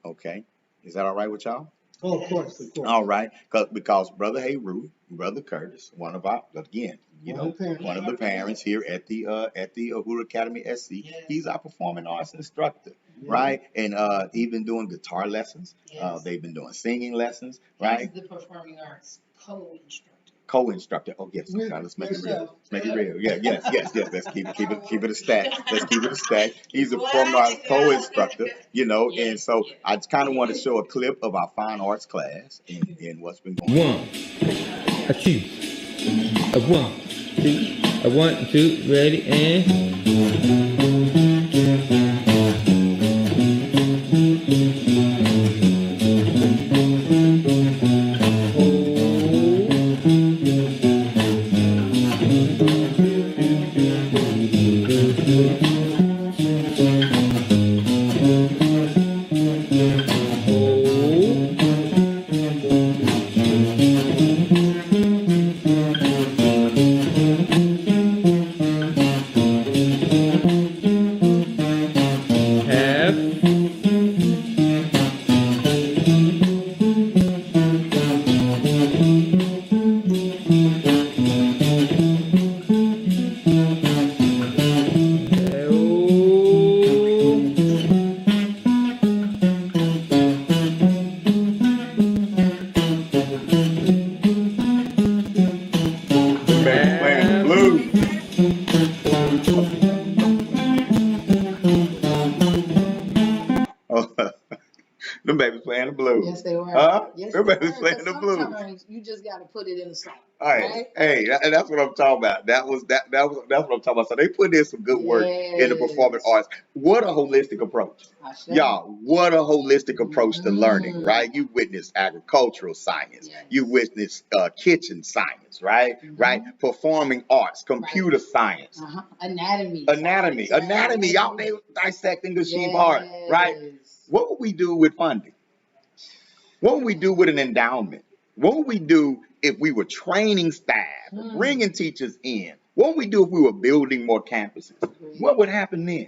Okay. Is that all right with y'all? Oh, of course. All right, because Brother Hayru, Brother Curtis, one of the parents here at the Uhuru Academy SC, he's our performing arts instructor, right? And he's been doing guitar lessons. They've been doing singing lessons, right? He's the performing arts co-instructor. Co-instructor. Oh yes, okay, let's make it real. Let's make it real. Yeah, yes. Let's keep it a stack. Let's keep it a stack. He's a former co-instructor, you know, and so I just kind of want to show a clip of our fine arts class and what's been going on. 1, a 2, a 1, 2, a 1, 2, ready, and Them babies playing the blues. Yes, they were. Huh? Yes, Them they babies were. playing the blues. Sometimes you just got to put it in a song. Right? And that's what I'm talking about. That's what I'm talking about. So they put in some good work in the performing arts. What a holistic approach. Y'all, what a holistic approach to learning, right? You witness agricultural science. Yes. You witness kitchen science, right? Right? Performing arts, computer science. Anatomy. Y'all, they dissecting the sheep heart, right? What would we do with funding? What would we do with an endowment? What would we do if we were training staff, bringing teachers in? What would we do if we were building more campuses? What would happen then?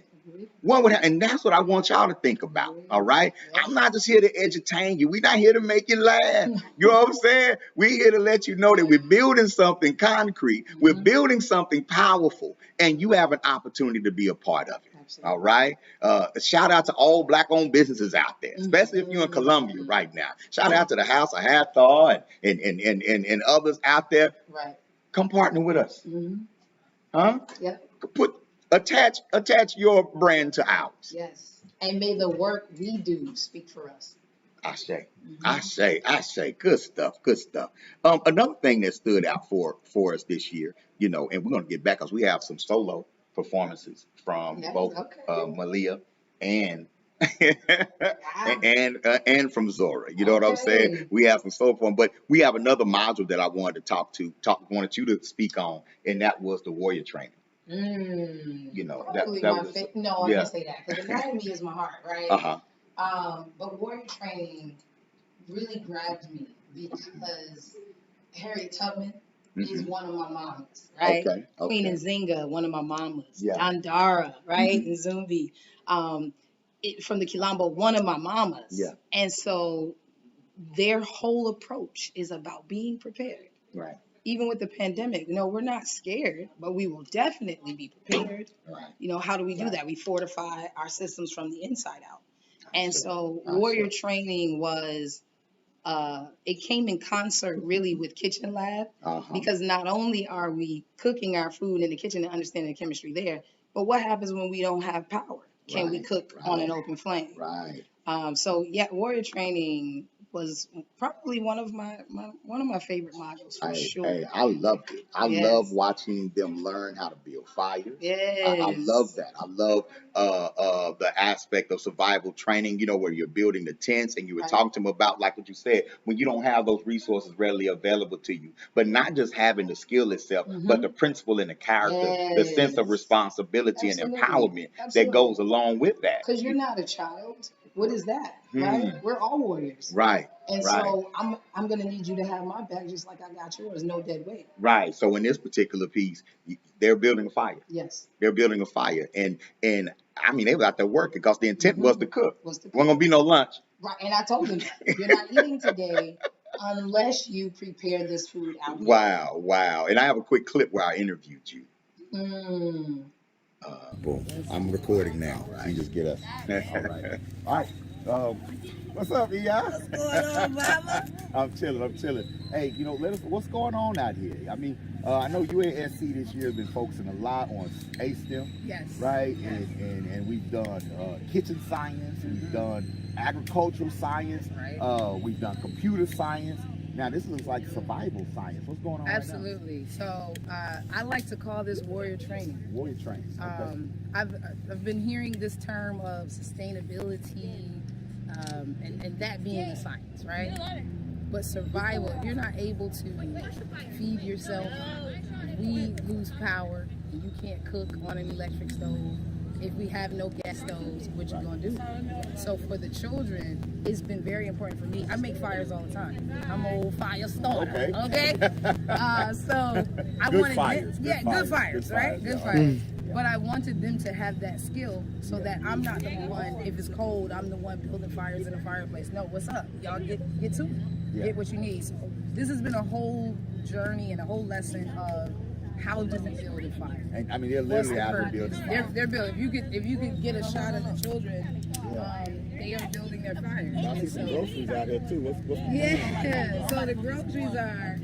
What would happen? And that's what I want y'all to think about, all right? I'm not just here to entertain you. We're not here to make you laugh. You know what I'm saying? We're here to let you know that we're building something concrete. We're building something powerful, and you have an opportunity to be a part of it. All right. Shout out to all Black-owned businesses out there, especially if you're in Columbia right now. Shout out to the House of Hathor and others out there. Right. Come partner with us. Huh? Yep. Attach your brand to ours. Yes. And may the work we do speak for us. I say, good stuff. Another thing that stood out for us this year, you know, and we're gonna get back because we have some solo performances from both Malia and and from Zora. You know what I'm saying? We have some solo performance, but we have another module that I wanted to wanted you to speak on, and that was the warrior training. You know, that was no, I can't say that because anatomy is my heart, right? But warrior training really grabbed me because Harriet Tubman is one of my mamas, right? Okay. Queen Nzinga, one of my mamas. Dandara, right? Nzumbi. From the Kilambo, one of my mamas. And so their whole approach is about being prepared. Right. Even with the pandemic, no, we're not scared, but we will definitely be prepared. Right. You know, how do we do that? We fortify our systems from the inside out. And so warrior training was, it came in concert really with Kitchen Lab, because not only are we cooking our food in the kitchen and understanding the chemistry there, but what happens when we don't have power? Can we cook on an open flame? Right. So yeah, warrior training was probably one of my favorite modules for sure. Hey, I loved it. I love watching them learn how to build fires. I love that. I love the aspect of survival training, you know, where you're building the tents and you were talking to them about, like what you said, when you don't have those resources readily available to you, but not just having the skill itself, but the principle and the character, the sense of responsibility and empowerment that goes along with that. Because you're not a child. What is that? Right? We're all warriors. Right. And so I'm gonna need you to have my back just like I got yours, no dead weight. Right. So in this particular piece, they're building a fire. Yes. They're building a fire. And I mean, they were out there working because the intent was to cook. Wasn't gonna be no lunch. Right. And I told them that. You're not eating today unless you prepare this food out. Wow. And I have a quick clip where I interviewed you. Boom. I'm recording now. So you just get us. All right. What's up, E.I.? What's going on, Mama? I'm chilling. Hey, let us, what's going on out here? I mean, I know UASC this year has been focusing a lot on ASTEM, Yes. right? Yes. And we've done kitchen science, we've done agricultural science, Right. We've done computer science. Now this looks like survival science. What's going on? Absolutely. So I like to call this warrior training. Warrior training. Okay. I've been hearing this term of sustainability, and that being the science, right? But survival, if you're not able to feed yourself, we lose power, and you can't cook on an electric stove. If we have no gas stoves, what you gonna do? So for the children, it's been very important for me. I make fires all the time. I'm an old fire starter. Okay. So I Good wanted fires, them, good good fires, fires, good right? fires, Good yeah. fires. But I wanted them to have that skill so that I'm not the one, if it's cold, I'm the one building fires in a fireplace. No, what's up? Y'all get to it. Yeah. Get what you need. So this has been a whole journey and a whole lesson of how do we build a fire. And I mean, they're literally out there building fire. They're building. If you could get a shot of the children, they are building their fires. I see some groceries out here too. What's Yeah. So the groceries are.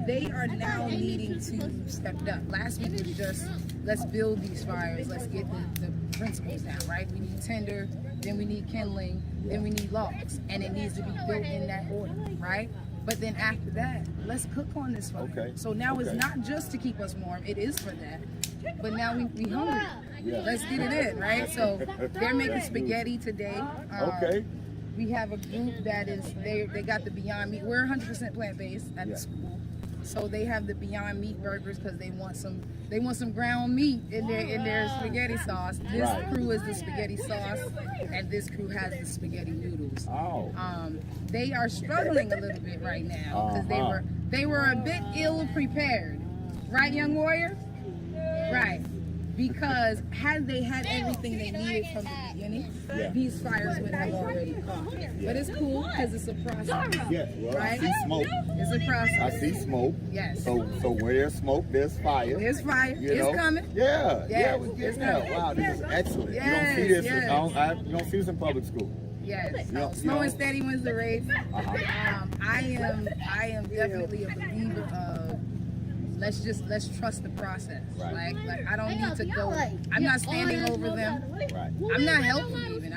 They are now needing to step it up. Last week was just, let's build these fires, let's get the principles down, right? We need tinder, then we need kindling, then we need logs, and it needs to be built in that order, right? But then after that, let's cook on this fire. Okay. So now it's not just to keep us warm, it is for that, but now we hungry. Yeah. Let's get it in, right? So they're making spaghetti today. Okay. We have a group that is, they got the Beyond Meat. We're 100% plant-based at the school. So they have the Beyond Meat burgers because they want some ground meat in their spaghetti sauce. This crew is the spaghetti sauce, and this crew has the spaghetti noodles. Oh. They are struggling a little bit right now because they were a bit ill prepared, right, young warrior? Right. Because had they had everything they needed from the beginning, these fires would have already caught. But it's cool because it's a process. Yes, well, right? I see smoke. It's a process. I see smoke. Yes. So where there's smoke, there's fire. There's fire. You It's know? coming. Yeah. Yes, Yeah. We get it's that. coming. Wow, this is excellent. Yes, you don't see this. yes. You don't see this in public school. Yes. You know- So slow and steady wins the race. Uh-huh. I am definitely a believer of let's trust the process. Right. Like I don't need to go. I'm not standing over them. Right. I'm not helping even.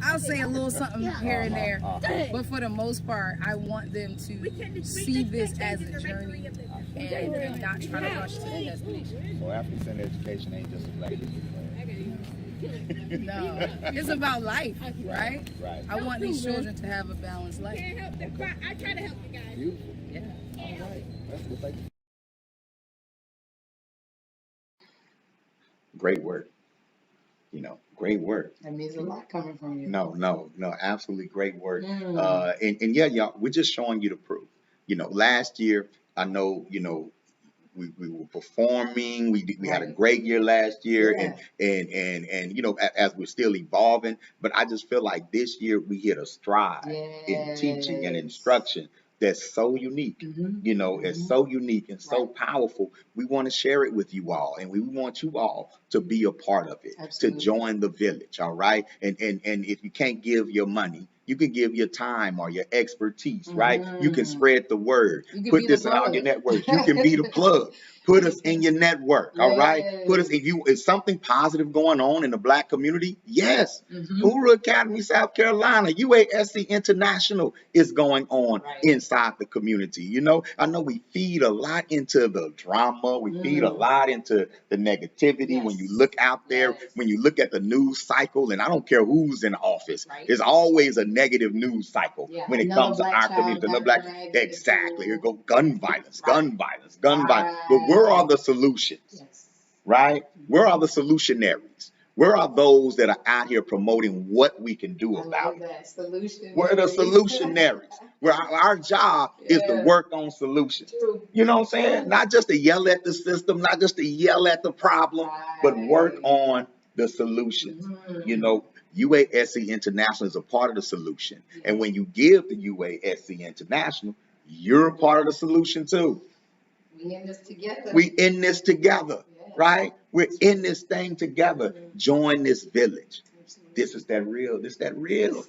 I'll say a little something here and there. But for the most part, I want them to see this as a journey and not try to rush to the destination. So African education ain't just a language. No, it's about life, right? Right. I want these children to have a balanced life. I try to help you guys. Beautiful. Yeah. All right. That's good. Thank you. Great work. Great work. That means a lot coming from you. No, absolutely great work. And yeah, y'all, we're just showing you the proof. Last year, I know, we were performing. We had a great year last year, and as we're still evolving. But I just feel like this year we hit a stride in teaching and instruction that's so unique. It's so unique and so powerful. We want to share it with you all, and we want you all to be a part of it, to join the village. All right, and if you can't give your money, you can give your time or your expertise, right? You can spread the word. Put this in all your networks. You can be the plug. Put us in your network, all right? Put us if something positive going on in the Black community, yes. Uru Academy, South Carolina, UASC International is going on inside the community. I know we feed a lot into the drama. We feed a lot into the negativity. When you look out there, when you look at the news cycle, and I don't care who's in office, there's always a negative news cycle when it comes to our community. Exactly. Here go gun violence. But where are the solutions? Right? Where are the solutionaries? Where are those that are out here promoting what we can do about it? Where are the solutionaries? Where our job is to work on solutions. You know what I'm saying? Not just to yell at the system, not just to yell at the problem, but work on the solutions. UASC International is a part of the solution. And when you give to UASC International, you're a part of the solution too. We in this together. Right? We're in this thing together. Join this village. This is that real. This that real.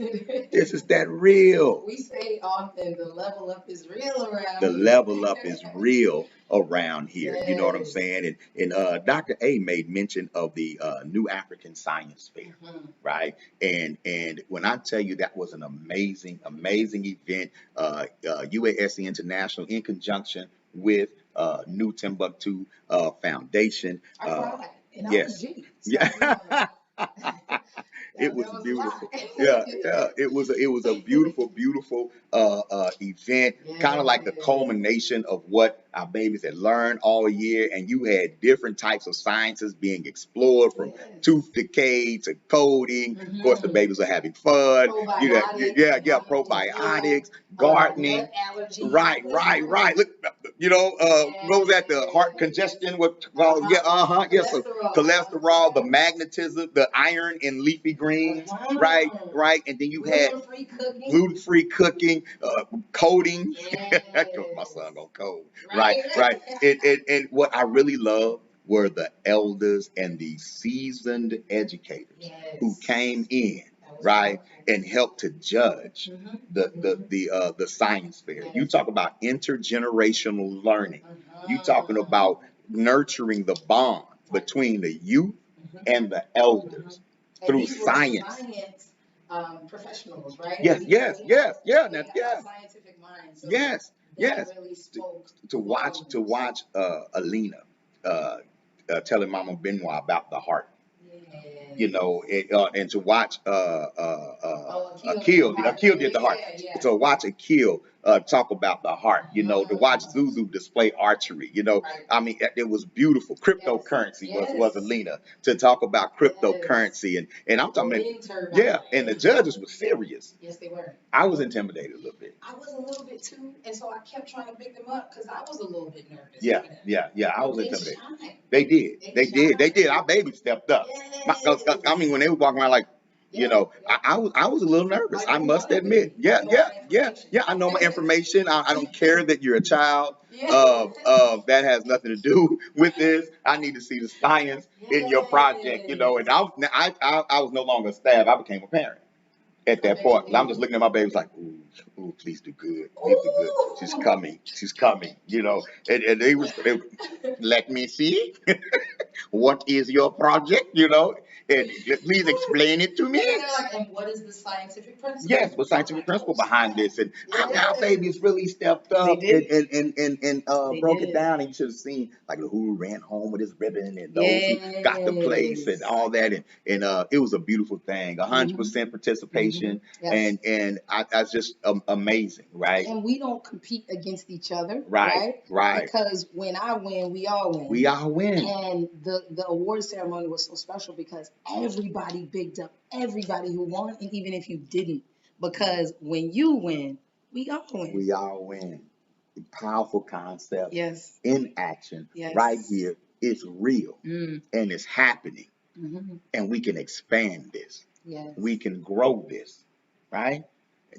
This is that real. We say often the level up is real around The here. level up is real around here. You know what I'm Yes. saying? And Dr. A made mention of the New African Science Fair, right? And when I tell you that was an amazing, amazing event, UASC International in conjunction with New Timbuktu Foundation. I cried, and Yes. I was G. So, Yeah. It was beautiful. Yeah, yeah. It was a beautiful, beautiful event. Kind of like the culmination of what our babies had learned all year, and you had different types of sciences being explored, from tooth decay to coding. Of course, the babies are having fun. You got, yeah, probiotics, gardening. Right. Look, what was that? The heart congestion. Yes. So cholesterol, the magnetism, the iron in leafy greens. Right. And then you had gluten-free cooking, coding. My son gonna code. Right. And what I really love were the elders and the seasoned educators who came in, right, and helped to judge the science fair. You talk about intergenerational learning. You talking about nurturing the bond between the youth and the elders through science. Professionals, right? Yes. Scientific minds. So yes. really spoke To watch Alina telling Mama Benoit about the heart. And to watch Akil did the heart. To watch Akil talk about the heart, to watch Zuzu display archery, I mean, it was beautiful. Cryptocurrency was Alina to talk about cryptocurrency, and I'm talking about, and the judges were serious. Yes, they were. I was intimidated a little bit. I was a little bit too, and so I kept trying to pick them up because I was a little bit nervous. Yeah. I was intimidated. Shined. They did. Our baby stepped up. I mean, when they were walking around like, I was a little nervous. I must admit. Yeah. I know my information. I don't care that you're a child. That has nothing to do with this. I need to see the science in your project. And I was no longer a staff. I became a parent at that point. I'm just looking at my baby like, ooh, please do good. Please do good. She's coming. And they let me see. What is your project? And please explain it to me. And what is the scientific principle? Yes, the scientific principle behind this. And our babies really stepped up and broke it down. And you should have seen like who ran home with his ribbon and those who got the place and all that. And it was a beautiful thing. 100% participation. And I just amazing, right? And we don't compete against each other, right? Because when I win, we all win. We all win. And the award ceremony was so special because everybody bigged up everybody who won, and even if you didn't, because when you win, we all win. We all win. Powerful concept. Yes. In action. Yes. Right here. It's real. And it's happening. And we can expand this. Yes. We can grow this. Right?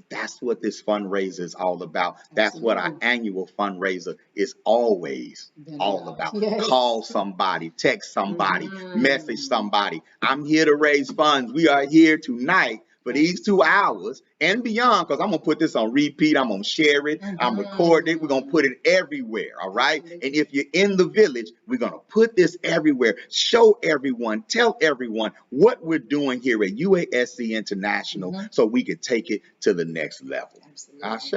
That's what this fundraiser is all about. That's what our annual fundraiser is always all about. Yes. Call somebody, text somebody, message somebody. I'm here to raise funds. We are here tonight for these 2 hours and beyond, because I'm going to put this on repeat. I'm going to share it. I'm recording it. We're going to put it everywhere. All right. And if you're in the village, we're going to put this everywhere. Show everyone, tell everyone what we're doing here at UASC International so we can take it to the next level. Ashe.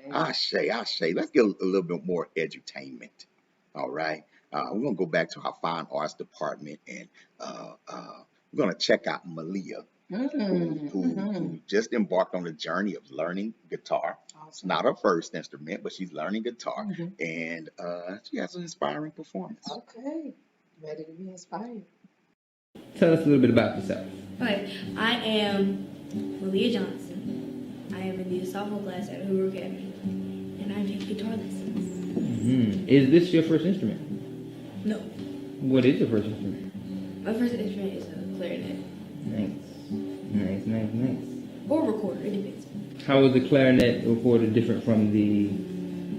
Let's get a little bit more edutainment. All right. We're going to go back to our fine arts department, and we're going to check out Malia. Who just embarked on a journey of learning guitar. Awesome. It's not her first instrument, but she's learning guitar. And she has an inspiring performance. Okay. Ready to be inspired. Tell us a little bit about yourself. Okay. I am Malia Johnson. I am in the sophomore class at Hoover Academy. And I take guitar lessons. Is this your first instrument? No. What is your first instrument? My first instrument is a clarinet. Nice. Or recorder, it depends. How is the clarinet recorder different from the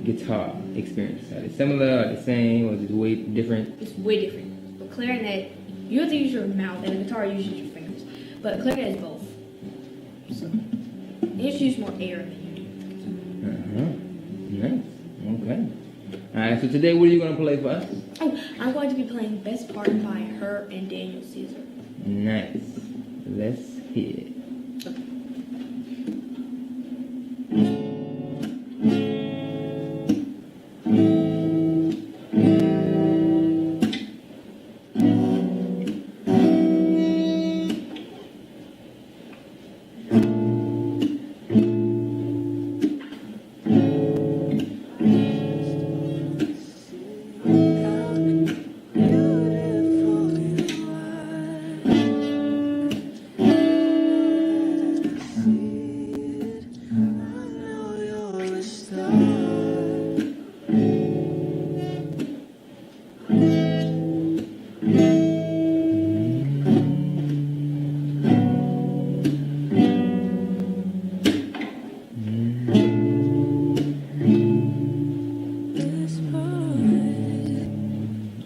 guitar experience? Are they similar? Are they the same? Or is it way different? It's way different. But clarinet, you have to use your mouth, and the guitar, you use your fingers. But clarinet is both. So you just use more air than you do. Nice. Okay. All right. So today, what are you gonna play for us? Oh, I'm going to be playing Best Part by her and Daniel Caesar. Nice. Let's hear it.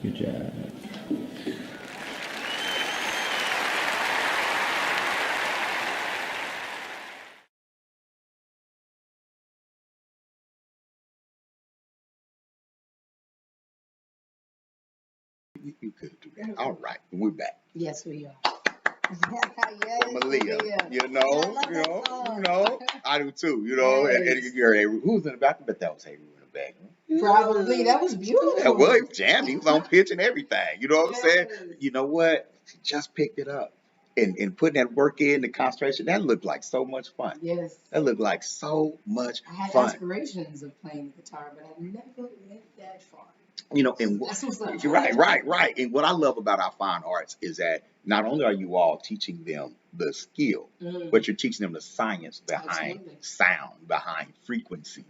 Good job. You could do that. All right, we're back. Yes, we are. Malia, Malia. you know, I do too, you know, Yes. and you're who's in the back? I bet that was Hey Roo in the back. Probably. That was beautiful. Yeah, well, he was jamming, he was on pitch and everything, you know what I'm saying? Yes. You know what? She just picked it up. And putting that work in, the concentration, that looked like so much fun. Yes. That looked like so much I had fun. aspirations of playing the guitar, but I never went that far. You know, and That's what's up. right. And what I love about our fine arts is that not only are you all teaching them the skill, but you're teaching them the science behind sound, behind frequencies,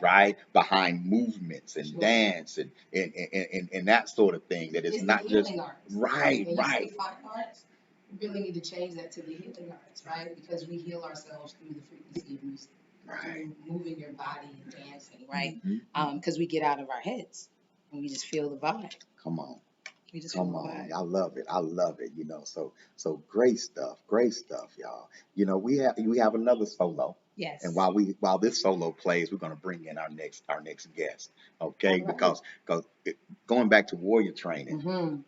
right? Behind movements and dance and that sort of thing. That it's not just arts. right. When you say fine arts, we really need to change that to the healing arts, right? Because we heal ourselves through the frequency of music, through moving your body and dancing, right? Because we get out of our heads. And we just feel the vibe. Come on. We just Come feel the on. vibe. I love it. You know, so great stuff, y'all. You know, we have another solo. Yes. And while this solo plays, we're gonna bring in our next guest. Okay, All right. because going back to warrior training,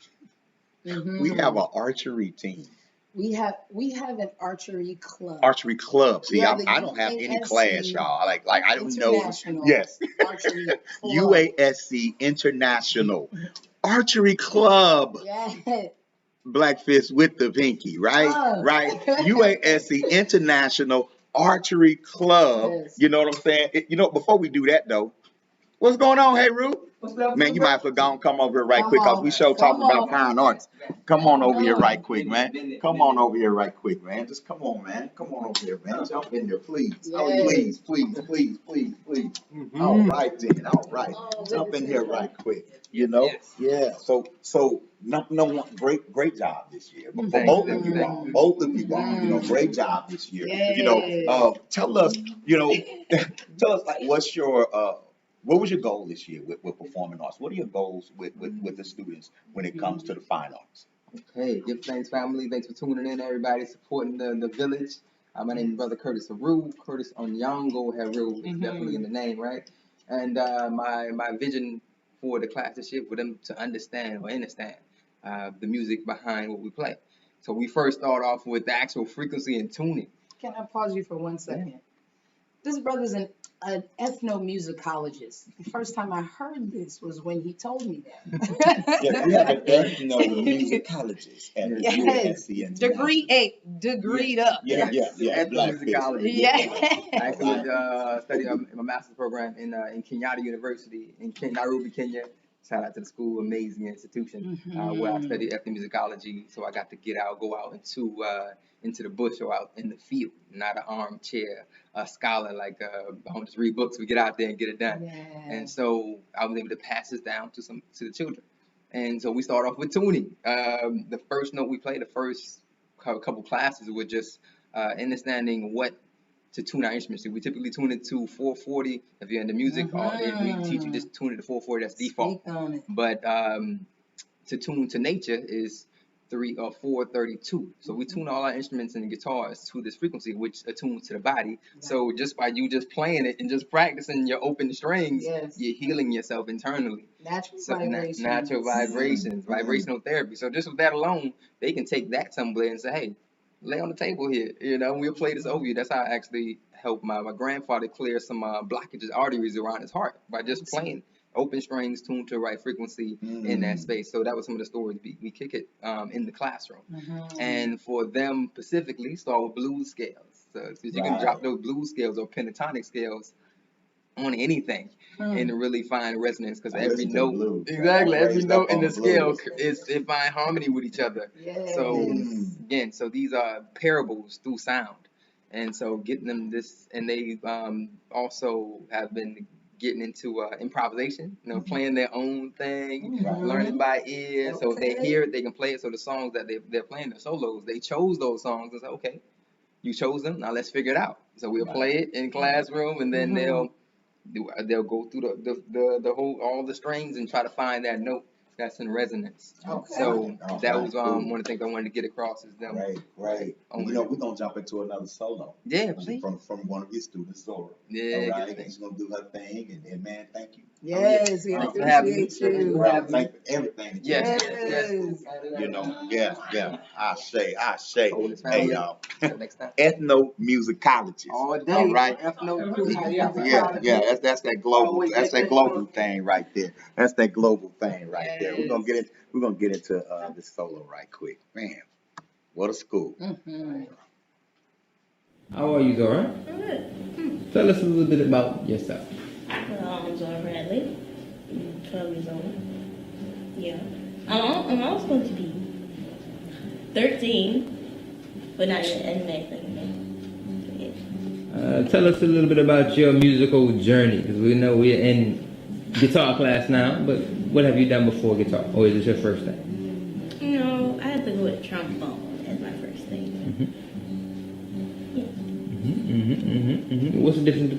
we have an archery team. We have an archery club. Archery club. See, Yeah, I don't have any class, y'all. Like I don't know. International Yes. Archery Club. UASC International Archery Club. Yes. Black fist with the pinky, right? Right. UASC International Archery Club. Yes. You know what I'm saying? You know, before we do that though, what's going on, Hey Roo? Man, you might as well go and come over here right quick, because we show talking about fine arts. Come on over here right quick, man. Come on over here right quick, man. Just come on, man. Come on over here, man. Jump in there, please. Oh, please. All right then. All right. Jump in here right quick. You know? Yeah. So number one, great job this year. But for both of you all, you know, great job this year. You know, tell us like what was your goal this year with performing arts? What are your goals with the students when it comes to the fine arts? Okay, give thanks, family. Thanks for tuning in, everybody, supporting the village. My name is Brother Curtis Haru. Curtis Onyango Haru is definitely in the name, right? And my vision for the class this year for them to understand the music behind what we play. So we first start off with the actual frequency and tuning. Can I pause you for 1 second? Yeah. This brother's an ethnomusicologist. The first time I heard this was when he told me that. Yeah, we have an ethnomusicologist at UASC. Degreed up. Yeah. Ethnomusicology. Yeah. I actually studied my master's program in Kenyatta University in Nairobi, Kenya. Shout out to the school, amazing institution, where I studied ethnomusicology. So I got to go out into the bush or out in the field, not an armchair scholar like I don't just read books. We get out there and get it done. Yeah. And so I was able to pass this down to the children. And so we start off with tuning. The first note we play, the first couple classes were just understanding what to tune our instruments to. We typically tune it to 440. If you're into music, we teach you just tune it to 440. That's default. But to tune to nature is 432. So we tune all our instruments and guitars to this frequency, which attunes to the body. So just by you just playing it and just practicing your open strings, you're healing yourself internally. Natural vibrations, vibrational therapy. So just with that alone, they can take that somewhere and say, hey, lay on the table here. We'll play this over you. That's how I actually helped my grandfather clear some blockages, arteries around his heart by just playing open strings tuned to the right frequency in that space. So that was some of the stories we kick it in the classroom. And for them specifically, start with blues scales. So you can drop those blues scales or pentatonic scales on anything and really find resonance, because every note, every note in the scale it find harmony with each other. So again, so these are parables through sound, and so getting them this, and they also have been getting into improvisation, playing their own thing, learning by ear. So if they hear it, they can play it. So the songs that they're playing, the solos, they chose those songs and say, okay, you chose them, now let's figure it out. So we'll play it in classroom, and then they'll go through the whole, all the strings, and try to find that note that's in resonance. So that was one of the things I wanted to get across is them. Right. We're gonna jump into another solo. Yeah, please. From one of your students, Zora. Yeah. All right, and she's gonna do her thing, and man, thank you. Yes, we appreciate you. Thank you for everything that you Yes. I say. Hey, y'all. Next time. Ethnomusicologist. All day. All right. Yeah. That's that global. That's that global thing right there. That's that global thing right there. We're gonna get into this solo right quick. Man, what a school. How are you, Zora? I'm good. Tell us a little bit about yourself. Well, I'm Zora Bradley. I'm 12 years old. Yeah. I'm also going to be 13, but not yet. And next thing. Tell us a little bit about your musical journey, because we know we're in guitar class now, but what have you done before guitar, or is this your first thing? I had to go with trombone as my first thing. What's the difference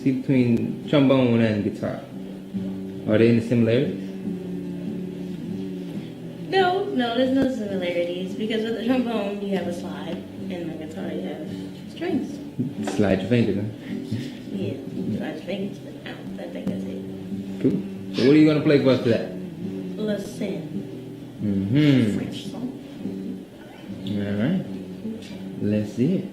between trombone and guitar? Are there any similarities? No, there's no similarities, because with the trombone you have a slide, and the guitar you have strings. Slide your fingers, huh? Yeah, slide your fingers, but I think that's it. Cool. So what are you gonna play for us today? Let's sing. French song. All right. Let's see it.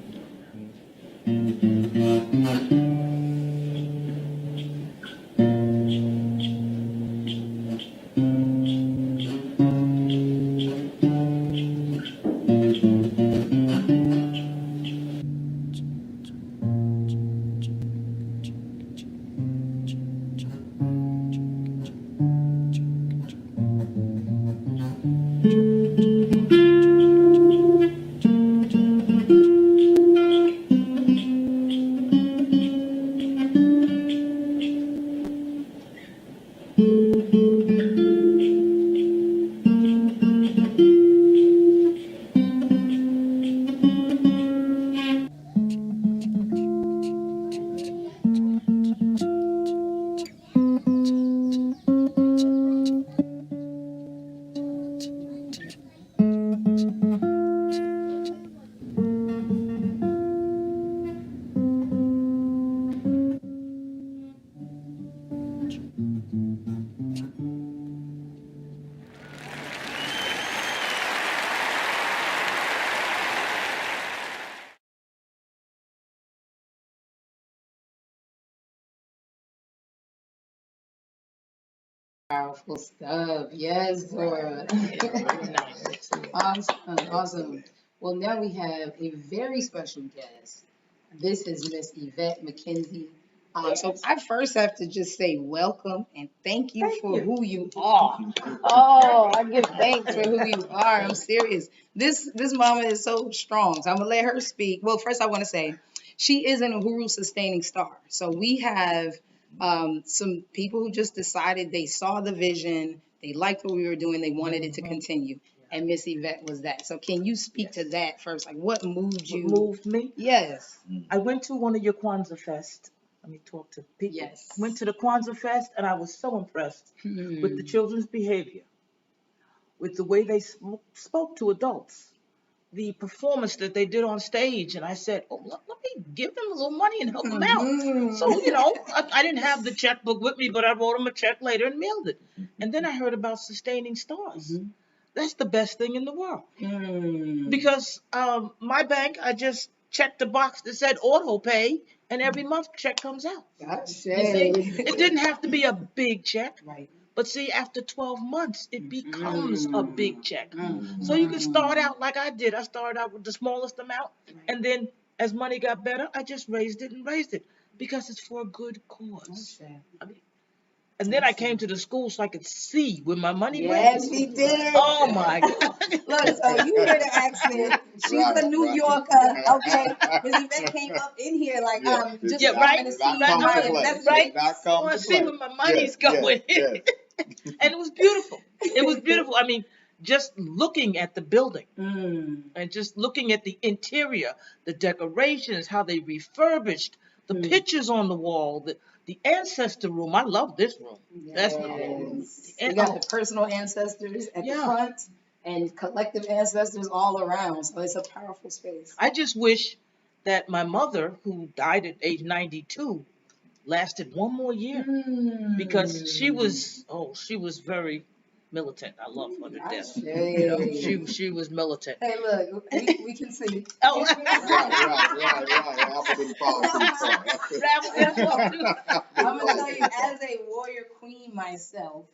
Powerful stuff. Yes, Zora. Awesome. Well, now we have a very special guest. This is Miss Yvette Mckenzie. So I first have to just say welcome and thank you for who you are. Oh, I give thanks for who you are. I'm serious. This mama is so strong. So I'm gonna let her speak. Well, first I want to say she is an Uhuru sustaining star. So we have some people who just decided they saw the vision, they liked what we were doing, they wanted it to continue. And Miss Yvette was that. So can you speak to that first? Like what moved you? What moved me? Yes. I went to one of your Kwanzaa Fest. Let me talk to people. Yes. Went to the Kwanzaa Fest and I was so impressed with the children's behavior. with the way they spoke to adults, the performance that they did on stage. And I said, oh, let me give them a little money and help them out. So, you know, I didn't have the checkbook with me, but I wrote them a check later and mailed it. And then I heard about Sustaining Stars. That's the best thing in the world. Because my bank, I just checked the box that said auto pay, and every month check comes out. You see? It didn't have to be a big check. Right. But see, after 12 months, it becomes a big check. So you can start out like I did. I started out with the smallest amount, and then as money got better, I just raised it and raised it because it's for a good cause. And then I came to the school so I could see where my money went. Yes, he did. Oh my God. Look, so you hear the accent. She's a New Yorker, okay? Miss Yvette came up in here like, just right. to see my That's right. I want to see where my money's going. And it was beautiful. It was beautiful. I mean, just looking at the building and just looking at the interior, the decorations, how they refurbished, the pictures on the wall, the Ancestor Room. I love this room. That's cool. You got the personal ancestors at the front and collective ancestors all around. So it's a powerful space. I just wish that my mother, who died at age 92, lasted one more year because she was very militant. I love her to death. You know, she was militant. Hey, look, we can see. Oh, right. Apple didn't fall too far. I'm gonna tell you, as a warrior queen myself,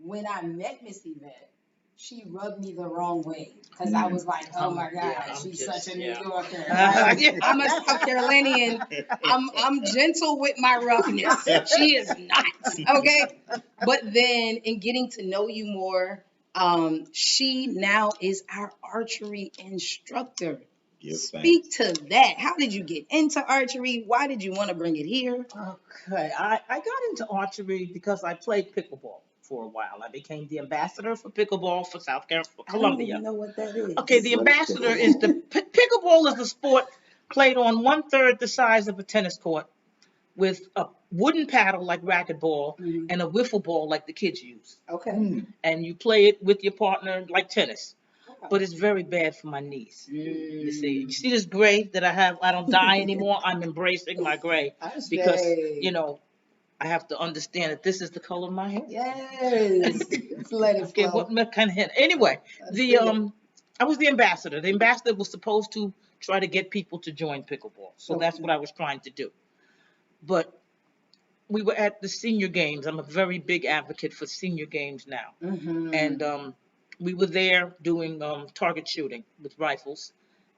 when I met Miss Yvette, she rubbed me the wrong way because I was like, oh my God, she's such a New Yorker. I'm a South Carolinian. I'm gentle with my roughness. She is not. Okay. But then in getting to know you more, she now is our archery instructor. Speak to that. How did you get into archery? Why did you want to bring it here? Okay, I got into archery because I played pickleball for a while. I became the ambassador for pickleball for South Carolina, Columbia. I don't even know what that is. Okay, the ambassador is pickleball is the sport played on 1/3 the size of a tennis court with a wooden paddle like racquetball and a wiffle ball like the kids use. Okay. And you play it with your partner like tennis. But it's very bad for my knees. You see this gray that I have? I don't die anymore. I'm embracing my gray because, you know, I have to understand that this is the color of my hair. Yes. Let it flow. What kind of hair? Anyway, I was the ambassador. The ambassador was supposed to try to get people to join pickleball. So that's what I was trying to do. But we were at the senior games. I'm a very big advocate for senior games now. And we were there doing target shooting with rifles,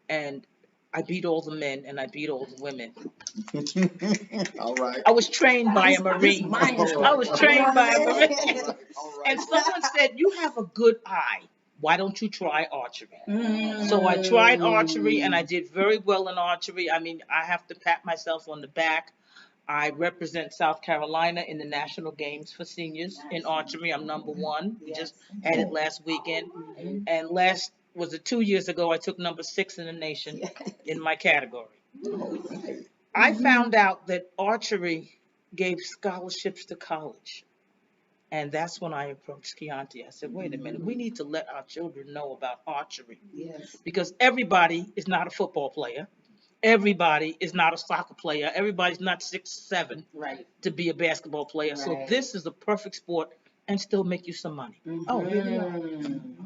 and I beat all the men and I beat all the women. All right. I was trained by a Marine. And someone said, you have a good eye. Why don't you try archery? So I tried archery and I did very well in archery. I mean, I have to pat myself on the back. I represent South Carolina in the national games for seniors in archery. I'm #1. We just had it last weekend. And was it 2 years ago, I took #6 in the nation in my category. I found out that archery gave scholarships to college. And that's when I approached Chianti. I said, wait a minute, we need to let our children know about archery. Because everybody is not a football player. Everybody is not a soccer player. Everybody's not 6'7" to be a basketball player. So this is a perfect sport and still make you some money. Oh, here we are.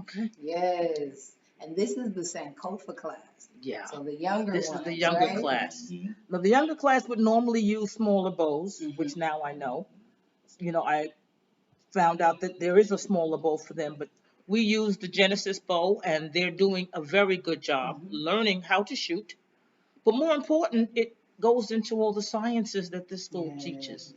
Okay. Yes. And this is the Sankofa class. Yeah. So the younger This is the younger class. Now, the younger class would normally use smaller bows, which now I know. You know, I found out that there is a smaller bow for them, but we use the Genesis bow, and they're doing a very good job learning how to shoot. But more important, it goes into all the sciences that this school teaches.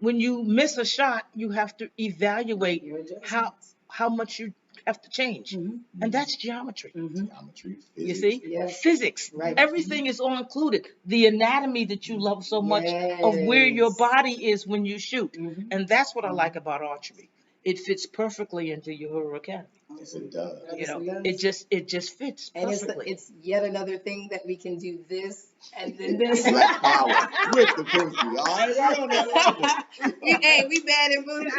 When you miss a shot, you have to evaluate how much you have to change. And that's geometry. Geometry, You see? Physics. Everything is all included. The anatomy that you love so much of where your body is when you shoot. And that's what I like about archery. it fits perfectly into Uhuru Academy. Yes, it does. You know, Yes, it it just fits and perfectly. it's yet another thing that we can do this and then this. Power with the pussy. All right, Hey, we bad at booty.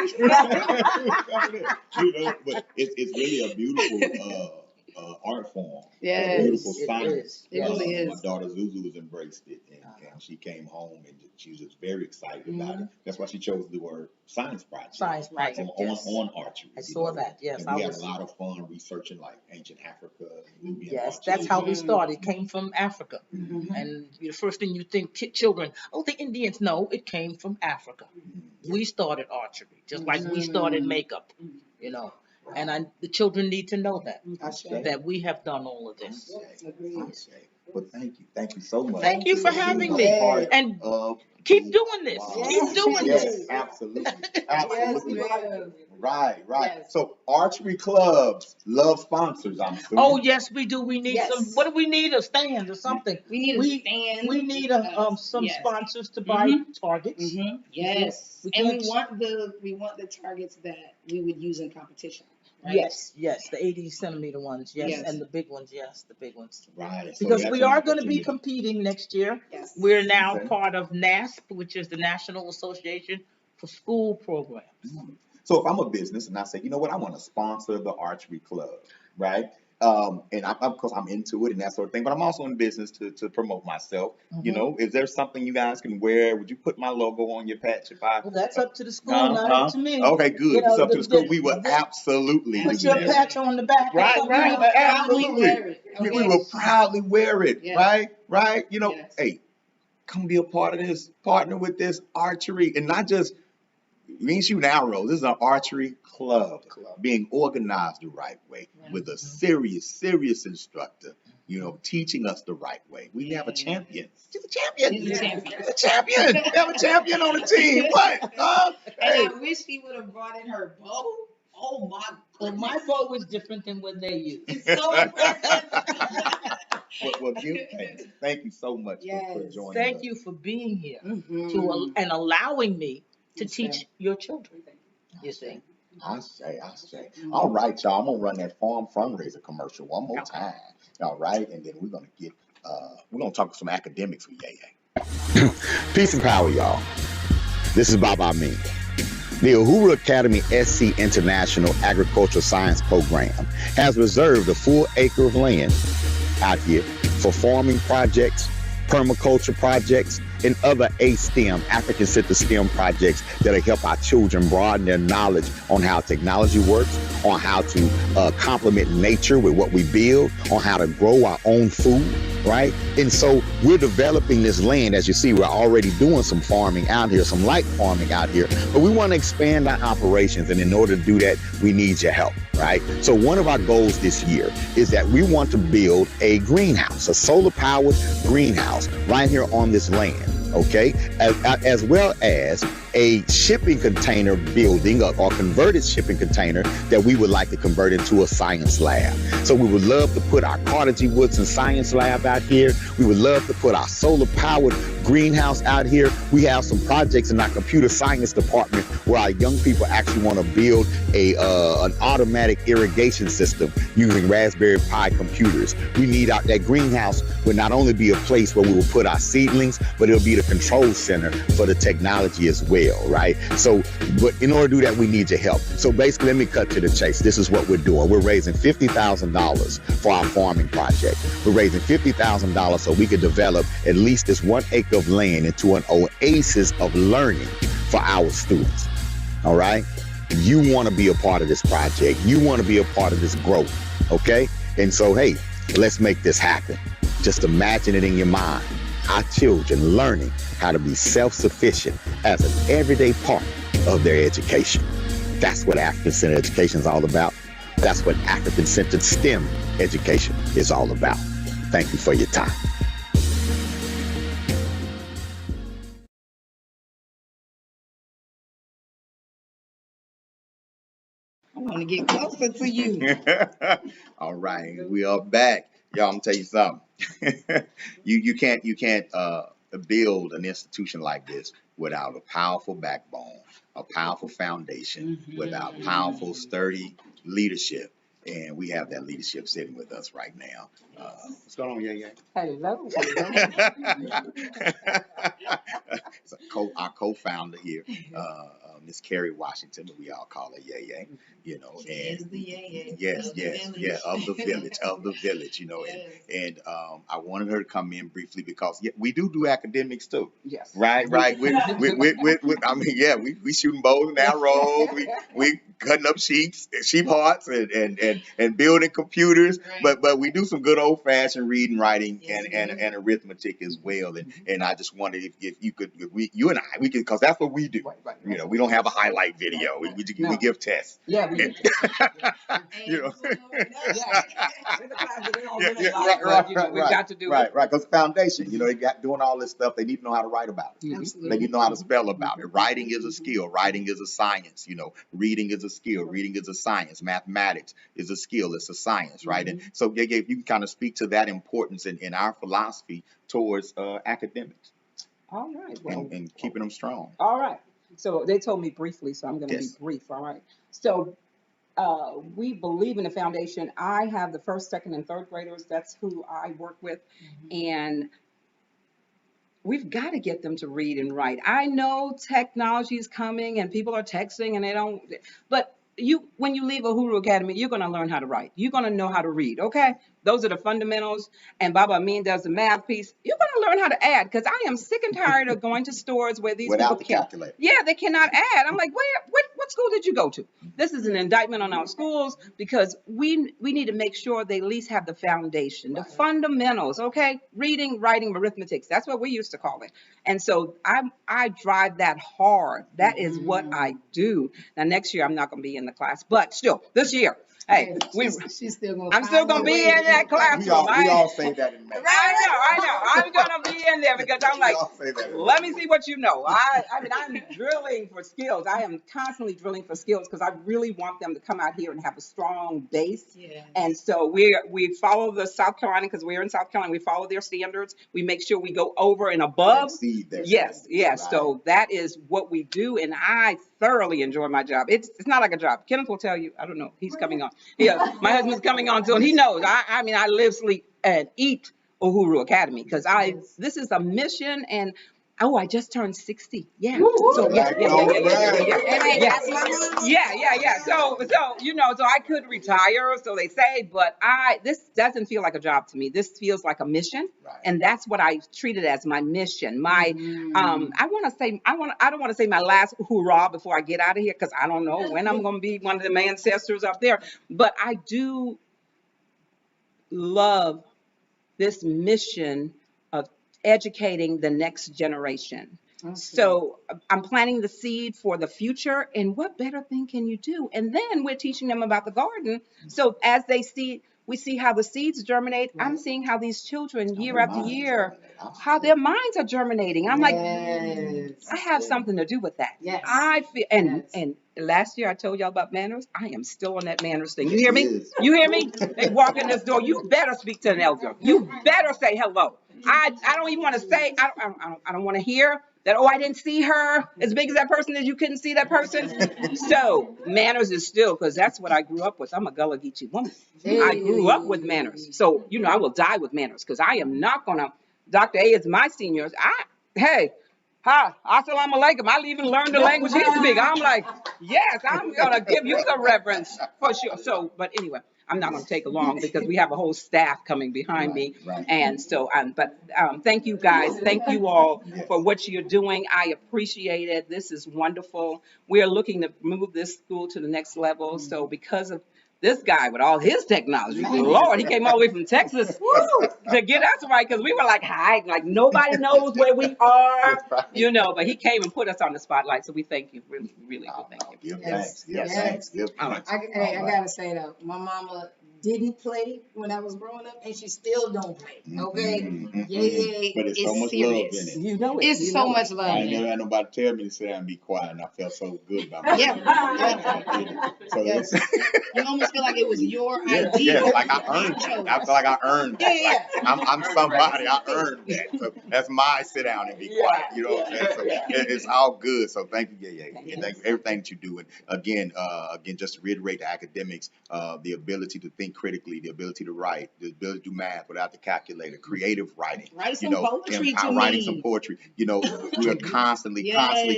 You know, but it's really a beautiful art form. Yes, A beautiful it science. is. It really is. My daughter Zuzu has embraced it, and she came home and she was just very excited about it. That's why she chose the word science project. Science project, yes. On archery. I saw that, yes. And we had a lot of fun researching like ancient Africa, Nubian Yes, archery. that's how we started. It came from Africa. And the first thing you think, children, oh, the Indians. No, it came from Africa. We started archery, just like we started makeup, you know. And the children need to know that we have done all of this. Well, thank you so much. Thank you for having me. And keep doing this. Keep doing this. Absolutely. Yes, Right. Yes. So archery clubs love sponsors, I'm assuming. Oh yes, we do. We need some. What do we need? A stand or something. We need a stand. We need some sponsors to buy targets. Yes. We And can't- we want the targets that we would use in competition. Right? Yes, the 80-centimeter ones, Yes. and the big ones, the big ones. Right. Because we are going to be competing next year. Yes. We're now part of NASP, which is the National Association for School Programs. So if I'm a business and I say, you know what, I want to sponsor the archery club, right? And of course I'm into it and that sort of thing, but I'm also in business to promote myself. You know, is there something you guys can wear? Would you put my logo on your patch if I? Well, that's up to the school, not up to me. Okay, good. You know, It's up to the school. We will absolutely put do your that. patch on the back. Right, absolutely. Wear it, okay? We will proudly wear it, Yes. right? You know, Yes. hey, come be a part of this, partner with this archery, and not just we ain't shooting arrows. This is an archery club being organized the right way with a serious instructor, you know, teaching us the right way. We have a champion. She's a champion. He's a champion. She's a champion. We have a champion on the team. What? Hey. And I wish he would have brought in her bow. Oh my Well, goodness. my bow is different than what they use. It's so impressive. Well, thank you so much for joining us. Thank you for being here and allowing me to teach your children. You see. I say. All right, y'all. I'm gonna run that farm fundraiser commercial one more time. All right, and then we're gonna talk some academics with Yay. Peace and power, y'all. This is Bob Amin. The Uhuru Academy SC International Agricultural Science Program has reserved a full acre of land out here for farming projects, permaculture projects, and other ASTEM, African-centered STEM projects that'll help our children broaden their knowledge on how technology works, on how to complement nature with what we build, on how to grow our own food, right? And so we're developing this land. As you see, we're already doing some farming out here, some light farming out here, but we want to expand our operations. And in order to do that, we need your help, right? So one of our goals this year is that we want to build a greenhouse, a solar-powered greenhouse right here on this land. Okay, as well as a shipping container building or converted shipping container that we would like to convert into a science lab. So we would love to put our Carnegie Woodson Science Lab out here. We would love to put our solar powered greenhouse out here. We have some projects in our computer science department where our young people actually want to build an automatic irrigation system using Raspberry Pi computers. We need that greenhouse will not only be a place where we will put our seedlings, but it'll be the control center for the technology as well, right? So, but in order to do that, we need your help. So basically, let me cut to the chase. This is what we're doing. We're raising $50,000 for our farming project. We're raising $50,000 so we could develop at least this 1 acre of land into an oasis of learning for our students. All right? You want to be a part of this project. You want to be a part of this growth. Okay? And so, hey, let's make this happen. Just imagine it in your mind. Our children learning how to be self-sufficient as an everyday part of their education. That's what African-centered education is all about. That's what African-centered STEM education is all about. Thank you for your time. I want to get closer to you. All right, we are back. Y'all, I'm gonna tell you something. you can't build an institution like this without a powerful backbone, a powerful foundation, without powerful, sturdy leadership. And we have that leadership sitting with us right now. What's going on, yeah? Hello. So our co-founder here, Miss Carrie Washington, but we all call her Yay, you know, and yes, of the village, you know, and I wanted her to come in briefly because we do academics too. Yes. Right. We I mean, yeah, we shooting bows and arrows, we cutting up sheep hearts and building computers, but we do some good old fashioned reading, writing, and arithmetic as well. And I just wondered if you could, you and I, we could, because that's what we do. Right. You know, we don't have a highlight video. We give tests. Yeah, we do. You know. We've got to do it. Right. Because foundation, you know, they got doing all this stuff. They need to know how to write about it. Absolutely. They need to know how to spell about it. Writing is a skill. Writing is a science. You know, reading is a skill. Reading is a science. Mathematics is a skill. It's a science, right? And so, you can kind of speak to that importance in our philosophy towards academics. All right. Well, and keeping them strong. All right. So they told me briefly, so I'm going to be brief. All right. So we believe in the foundation. I have the first, second, and third graders. That's who I work with. And we've got to get them to read and write. I know technology is coming and people are texting and they don't, but when you leave Uhuru Academy, you're going to learn how to write. You're going to know how to read, okay? Those are the fundamentals. And Baba Amin does the math piece. You're going to learn how to add, because I am sick and tired of going to stores where these without people can't. calculator. Yeah, they cannot add. I'm like, what school did you go to? This is an indictment on our schools, because we need to make sure they at least have the foundation, the fundamentals, okay? Reading, writing, arithmetic. That's what we used to call it. And so I drive that hard. That is what I do. Now, next year, I'm not going to be in the class, but still, this year, hey, she's still gonna I'm still gonna be in that classroom. We all say that in May. I know. I'm gonna be in there because I'm like, let me see what you know. I mean, I'm drilling for skills. I am constantly drilling for skills because I really want them to come out here and have a strong base. Yeah. And so we follow the South Carolina, because we're in South Carolina. We follow their standards. We make sure we go over and above. Yes. Right. So that is what we do, and I thoroughly enjoy my job. It's not like a job. Kenneth will tell you. I don't know. He's coming on. Yeah, my husband's coming on soon. He knows. I mean, I live, sleep, and eat Uhuru Academy, because this is a mission. And I just turned 60. Yeah. So yeah. So you know, so I could retire, so they say, but this doesn't feel like a job to me. This feels like a mission, and that's what I treat it as, my mission. My I don't want to say my last hurrah before I get out of here, because I don't know when I'm going to be one of the ancestors up there, but I do love this mission of educating the next generation. Okay. So I'm planting the seed for the future, and what better thing can you do? And then we're teaching them about the garden. So as they see, we see how the seeds germinate. Right. I'm seeing how these children year after year, how their minds are germinating. I'm like, I have something to do with that. Yes. I feel, and last year I told y'all about manners. I am still on that manners thing. You hear me? You hear me? They walk in this door. You better speak to an elder. You better say hello. I don't even want to say, I don't want to hear that, I didn't see her as big as that person, as you couldn't see that person. So manners is still, because that's what I grew up with. I'm a Gullah Geechee woman. I grew up with manners. So, you know, I will die with manners, because I am not going to, Dr. A is my senior. Hey, hi, assalamu alaikum. I even learned the language he speaks. I'm like, yes, I'm going to give you some reverence for sure. So, but anyway, I'm not going to take long, because we have a whole staff coming behind me. Right. And so, thank you guys. Thank you all for what you're doing. I appreciate it. This is wonderful. We are looking to move this school to the next level. So because of this guy with all his technology, Lord, he came all the way from Texas to get us right, because we were like hiding, like nobody knows where we are, you know, but he came and put us on the spotlight. So we thank you, really, really good. Thank you. Yes. I gotta say though, my mama didn't play when I was growing up, and she still don't play. Okay, But it's so much serious. love in it. You know it. It's You so know much it. love. I ain't never had nobody tell me to sit down and be quiet, and I felt so good about myself. Yeah. So Yes. it's You almost feel like it was your yeah, idea. like I earned that. I feel like I earned that. Yeah, Like I'm somebody. I earned that. So that's my sit down and be quiet. You know what I'm saying? So it's all good. So thank you, yeah. Thank you for everything that you do. And again, just to reiterate the academics, the ability to think critically, the ability to write, the ability to do math without the calculator, creative writing. Write some poetry to writing me. some poetry. We are constantly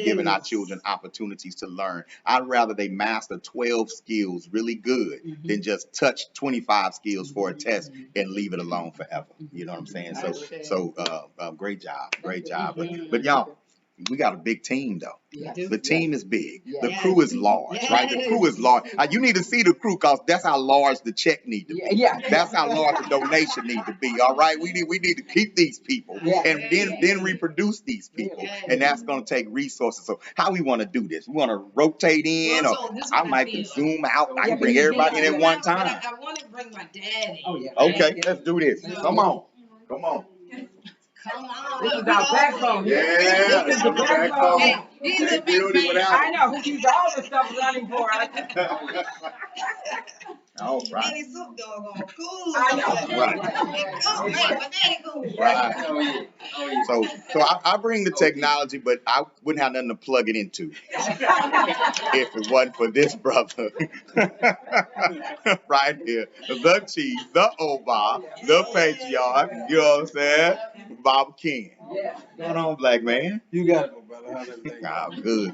giving our children opportunities to learn. I'd rather they master 12 skills really good than just touch 25 skills for a test and leave it alone forever. You know what I'm saying? So great job. But y'all, we got a big team though. The team is big. The crew is large, right? The crew is large. You need to see the crew because that's how large the check need to be. That's how large the donation need to be. All right, we need to keep these people and then reproduce these people, and that's going to take resources. So how we want to do this? We want to rotate in, or I might can zoom out. I can bring everybody in at one time. I want to bring my dad in. Okay, let's do this. Come on. Come on. This is our backbone. Yeah, This is the backbone. Hey, he's a big building fan. without I know. Who keeps all the stuff running for us. All right. Daddy Soup dog on cool. I know. Right. But daddy cool. Right. So I bring the technology, but I wouldn't have nothing to plug it into if it wasn't for this brother right here, the chief, the Oba, the patriarch. You know what I'm saying? Bob King. What's going on, black man? You got it, my brother. How's everything?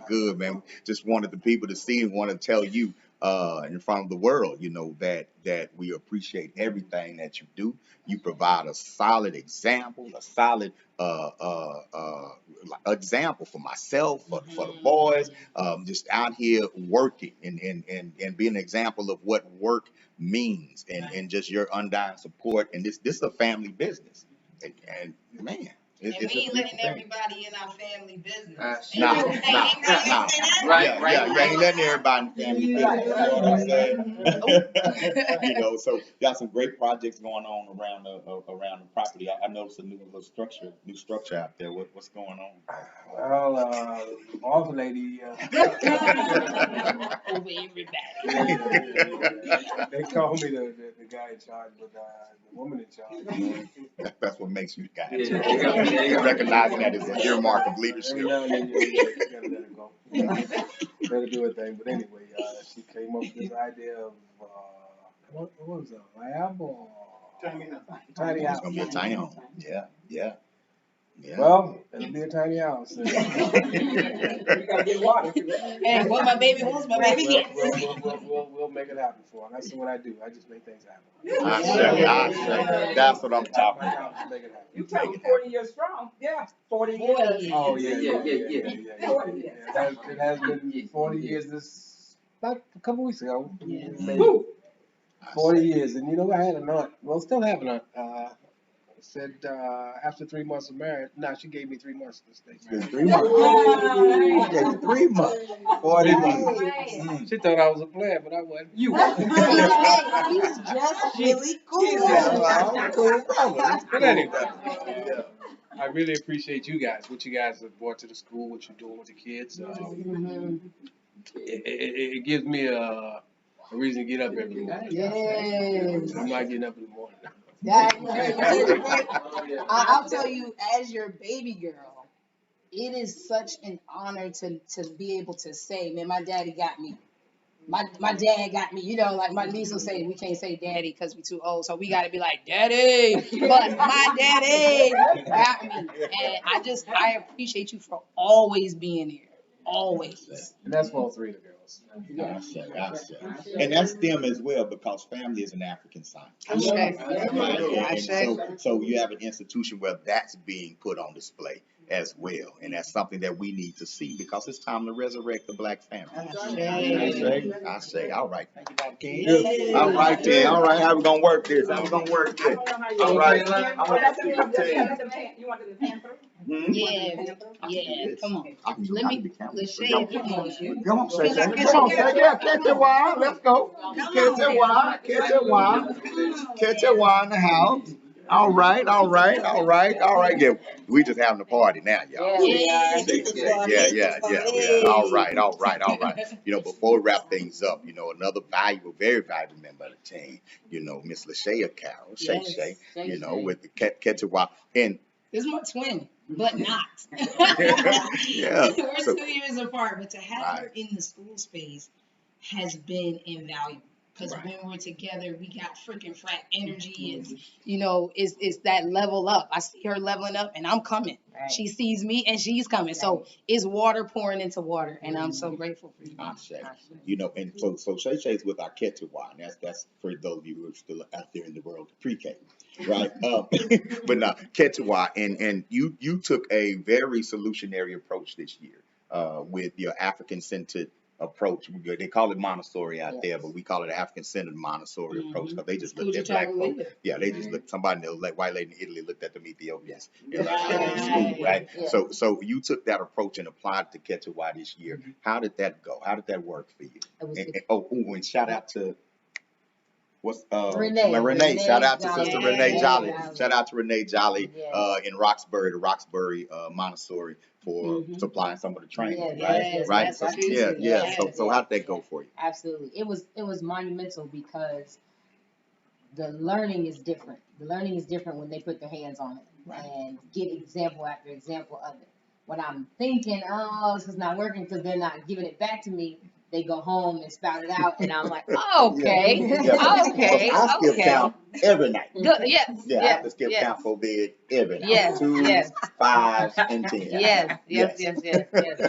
Good, man. Just wanted the people to see and want to tell you in front of the world, that we appreciate everything that you do. You provide a solid example, a solid example for myself, for the boys, just out here working and being an example of what work means and just your undying support. And this is a family business. And man. And we ain't letting everybody in our family business. Nah. Right. You ain't letting everybody in the family business. You know what I'm saying? So got some great projects going on around the property. I noticed a new structure out there. What's going on? Well, boss lady. Over everybody. They call me the guy in charge, but the woman in charge. That's what makes you the guy in charge. Recognizing that as an earmark of leadership. Every now and then you gotta let it go. Let her do her thing. But anyway, she came up with this idea of what was it, a lab or tiny house? It's gonna be a tiny home. Yeah. Well, it'll be a tiny house. You gotta get water. And what my baby wants, my baby gets. We'll make it happen for her. That's what I do. I just make things happen. I say. That's what I'm talking about. You tell me 40 years strong. Yeah, 40 years. Oh yeah. It has been 40 years this about a couple weeks ago. Maybe. 40 years, and I had an aunt. Well, still have an aunt. Said after 3 months of marriage, she gave me 3 months to stay. 3 months. She gave you 3 months. 40 months. She thought I was a player, but I wasn't. You. He's just really cool. But anyway, I really appreciate you guys. What you guys have brought to the school, what you're doing with the kids. It gives me a reason to get up every morning. Yes. I'm not getting up in the morning. I'll tell you, as your baby girl, it is such an honor to be able to say, man, my daddy got me. My dad got me. Like my niece will say, we can't say daddy because we're too old, so we got to be like, daddy. But my daddy got me. And I appreciate you for always being here. Always. And that's for all 3 of the girls. I say. And that's them as well, because family is an African sign. Right? So you have an institution where that's being put on display. as well. And that's something that we need to see because it's time to resurrect the black family. I say, all right. All right then. All right, how we gonna work this? How we gonna work this? All right. I'm gonna see the team. You want them to pan through? Yeah, come on. Let me, Lachey, come on. Come on, Shay. Come on, Shay. Yeah, catch it wild. Let's go. Catch it wild. Catch it wild. Catch it wild in the house. All right, all right, all right, all right. Yeah, we just having a party now, y'all. Yeah. All right, all right, all right. You know, before we wrap things up, you know, another valuable, very valuable member of the team, you know, Miss Lachey Carroll, Shay, you know, with the catch it wild. And This is my twin, but not. yeah. We're 2 years apart, but to have her in the school space has been invaluable. Because when we're together, we got freaking frat energy. And, you know, it's that level up. I see her leveling up, and I'm coming. Right. She sees me, and she's coming. Right. So it's water pouring into water, and I'm so grateful for you. You know, and so Shay's with our Ketchiwa, and that's for those of you who are still out there in the world of pre-K, right? But now Ketchiwa, and you took a very solutionary approach this year with your African-centered approach. They call it Montessori out there, but we call it African-centered Montessori approach because they just looked at black folks. Yeah, they just looked. Somebody, like white lady in Italy, looked at them Ethiopians in school, right? Yeah. So you took that approach and applied it to Ketchiwa this year. How did that go? How did that work for you? And shout out to Renee. Shout out to Sister Renee Jolly. Shout out to Renee Jolly in Roxbury, the Roxbury Montessori for supplying some of the training, right? So, So how did that go for you? Absolutely. It was monumental because the learning is different. The learning is different when they put their hands on it and get example after example of it. When I'm thinking, oh, this is not working because they're not giving it back to me, they go home and spout it out, and I'm like, oh, okay, okay. I skip count every night. Good, yes. I have to skip count for bed every night. 2, 5, and 10. Yes.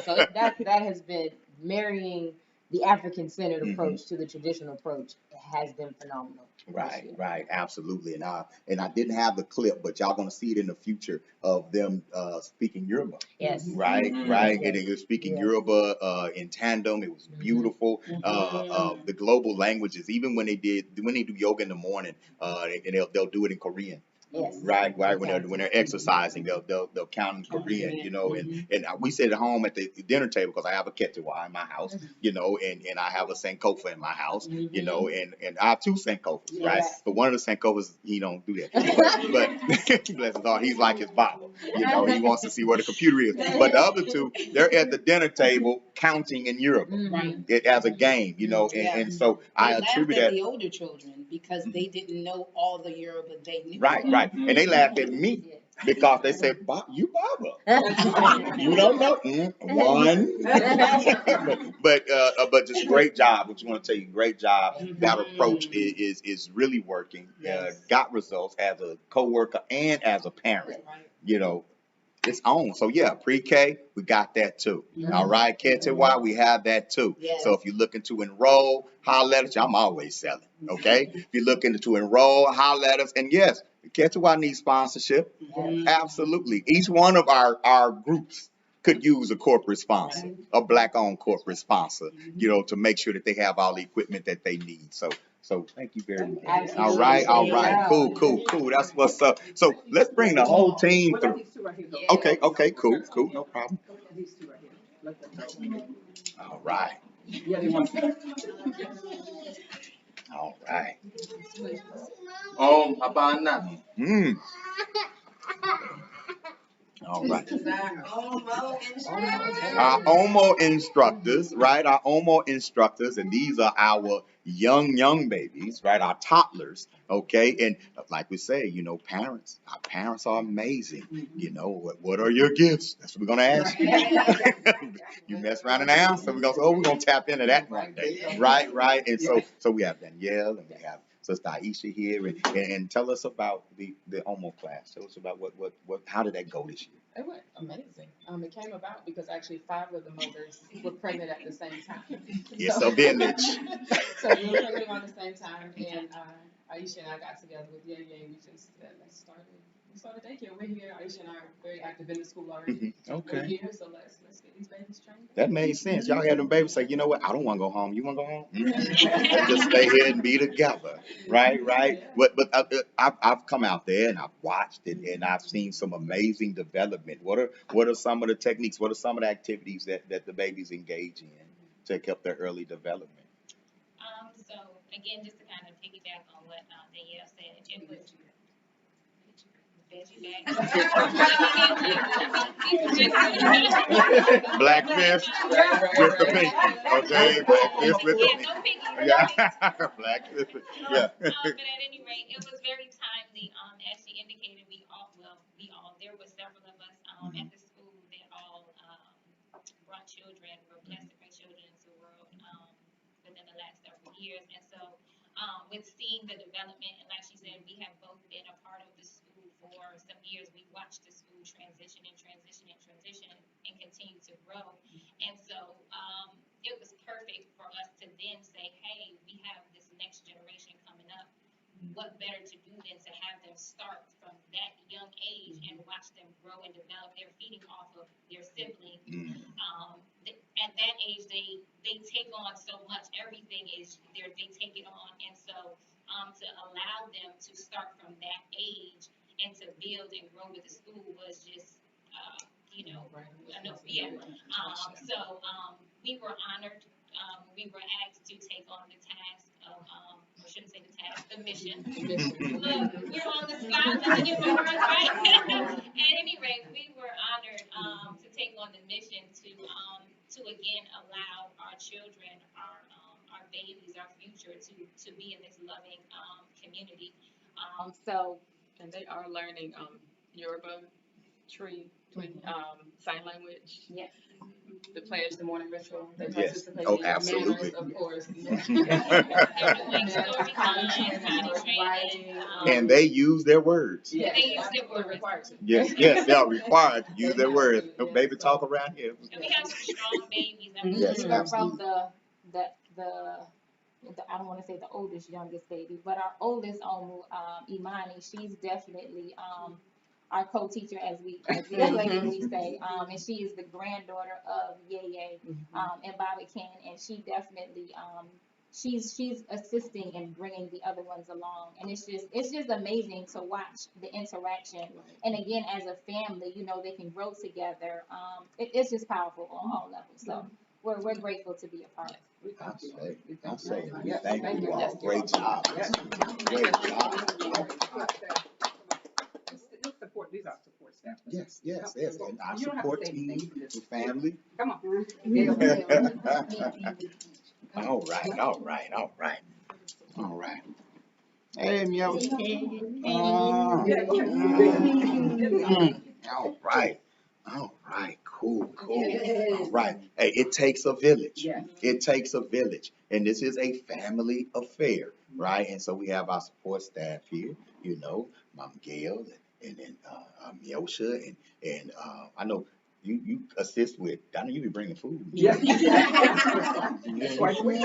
So that has been marrying the African-centered approach to the traditional approach. It has been phenomenal. Right, absolutely. And I didn't have the clip, but y'all gonna see it in the future of them speaking Yoruba. Yes. Right. And they were speaking Yoruba in tandem. It was beautiful. The global languages, even when they do yoga in the morning, they'll do it in Korean. Yes. Right. When they're exercising, they'll count in Korean, you know, and we sit at home at the dinner table because I have a ketchiwa in my house, you know, and I have a sankofa in my house, you know, and I have 2 sankofas, right? But one of the sankofas, he don't do that. But bless his heart, he's like his Bible, you know, he wants to see where the computer is. But the other 2, they're at the dinner table counting in Europe as a game, you know, and so I attribute that. The older children because they didn't know all the Yoruba they knew. Right. And they laughed at me because they said, you Baba. You don't know. One. but just great job. I just want to tell you, great job. That approach is really working. Got results as a coworker and as a parent. You know, it's on. So pre-K, we got that too. All right, Ketchiwa, we have that too. So if you're looking to enroll, holler at us. I'm always selling. Okay. If you're looking to enroll, holler at us. And yes, Ketchiwa needs sponsorship. Absolutely. Each one of our groups could use a corporate sponsor, a black-owned corporate sponsor, you know, to make sure that they have all the equipment that they need. So thank you very much. Absolutely. All right. Cool. That's what's up. So let's bring the whole team through. Okay, cool. No problem. All right. Abana. All right. Our OMO instructors, right? Our OMO instructors, and these are our young babies, right? Our toddlers, okay? And like we say, you know, our parents are amazing. You know, what are your gifts? That's what we're gonna ask you. You mess around and answer, we're gonna tap into that one day, right? And so we have Danielle and we have Sister Aisha here, and tell us about the OMO class. Tell us about what how did that go this year? It went amazing. It came about because actually 5 of the mothers were pregnant at the same time. It's a village. So we were pregnant at the same time, and Aisha and I got together with Yay. We just let's start We started daycare. We're here. Aisha and I are very active in the school already. Okay. We're here, so let's get these babies trained. That made sense. Y'all had them babies say, you know what? I don't want to go home. You want to go home? Let's just stay here and be together. Right, right. But I've come out there and I've watched it and I've seen some amazing development. What are some of the techniques? What are some of the activities that the babies engage in to help their early development? So again, just to kind of piggyback on what Danielle said, it was Black fist with the pink. Okay, black fist with the pink. Yeah, black fist. Yeah. But at any rate, it was very timely. As she indicated, there were several of us at the school that all brought children, were blessed to bring children into the world within the last several years. And so with seeing the development, and like she said, we have both been a part of the school for some years. We watched the school transition and continue to grow. And so it was perfect for us to then say, hey, we have this next generation coming up. What better to do than to have them start from that young age and watch them grow and develop. They're feeding off of their siblings. At that age, they take on so much. Everything is there. They take it on, and so to allow them to start from that age and to build and grow with the school was just enough. Yeah. So we were honored. We were asked to take on the task of, or shouldn't say the task, the mission. Look, we're on the spot. Let me get my words right. At any rate, we were honored to take on the mission to again allow our children, our babies, our future to be in this loving community. And they are learning Yoruba, Tree, sign language. Yes. The pledge, the morning ritual. They Yes. participate Oh, in absolutely. manners, of course. And they use their words. Yes. They use their words. Required to. Yes, they are required to use their words. No baby talk around here. And we have some strong babies. I mean, Yes, Even from the I don't want to say the youngest baby, but our oldest, Imani, she's definitely our co-teacher, as we collectively say, and she is the granddaughter of Yeye and Bobby Ken, and she definitely she's assisting and bringing the other ones along, and it's just amazing to watch the interaction. And again, as a family, they can grow together. It's just powerful on all levels. So we're grateful to be a part of it. I say, thank you all. Great job. Great job. These are support staff. Yes. And our support team, the family. Come on. All right. Hey, Meow. All right. Cool. All right. Hey, it takes a village. It takes a village. And this is a family affair, right? And so we have our support staff here, Mom Gail and then Miosha and I know you assist with. I know you be bringing food. Yes. Twice a week.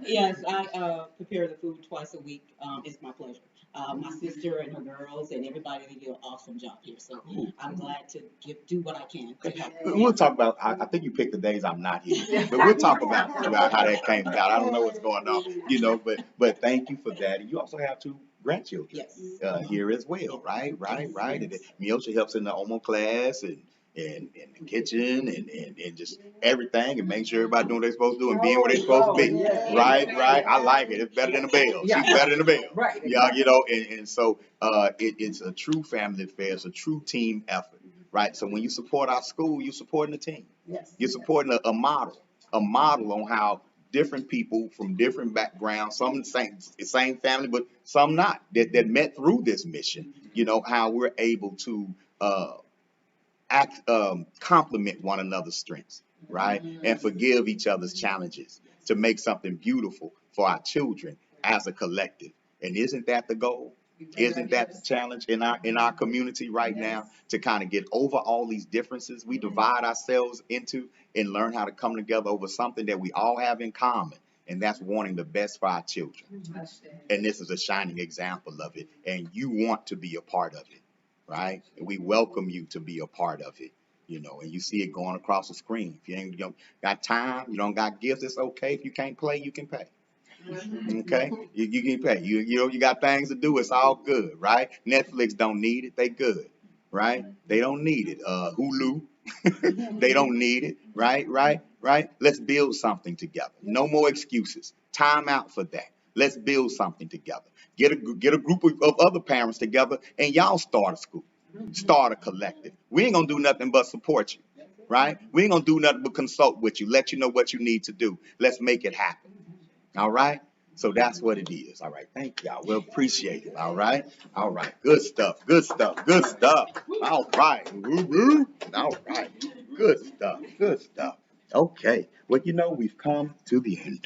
Yes, I prepare the food twice a week. It's my pleasure. My sister and her girls and everybody, they do an awesome job here. So I'm glad to do what I can to help. We'll talk about. I think you picked the days I'm not here, but we'll talk about how that came about. I don't know what's going on, but thank you for that. And you also have two grandchildren here as well, right? And then Miosha helps in the Omo class and the kitchen and just everything and make sure everybody doing what they're supposed to do and being where they're supposed to be. Right. I like it. It's better than a bell. She's better than a bell. Right. Yeah, and so it's a true family affair. It's a true team effort. Right. So when you support our school, you're supporting the team. Yes. You're supporting a model on how different people from different backgrounds, some the same family, but some not, that met through this mission, how we're able to complement one another's strengths, right? And forgive each other's challenges to make something beautiful for our children as a collective. And isn't that the goal? Isn't that the challenge in our community right now, to kind of get over all these differences we divide ourselves into and learn how to come together over something that we all have in common, and that's wanting the best for our children. And this is a shining example of it, and you want to be a part of it. right? And we welcome you to be a part of it, you know, and you see it going across the screen. If you don't got time, you don't got gifts, it's okay. If you can't play, you can pay. Okay, you can pay. You know you got things to do. It's all good, right? Netflix don't need it. They good, right? They don't need it. Hulu, they don't need it. Right. Let's build something together. No more excuses. Time out for that. Let's build something together. Get a group of other parents together, and y'all start a school, start a collective. We ain't gonna do nothing but support you, right? We ain't gonna do nothing but consult with you, let you know what you need to do. Let's make it happen. All right. So that's what it is. All right. Thank y'all. We'll appreciate it. All right. All right. Good stuff. Good stuff. Good stuff. All right. Woo-woo. All right. Good stuff. Good stuff. Okay. Well, you know, we've come to the end.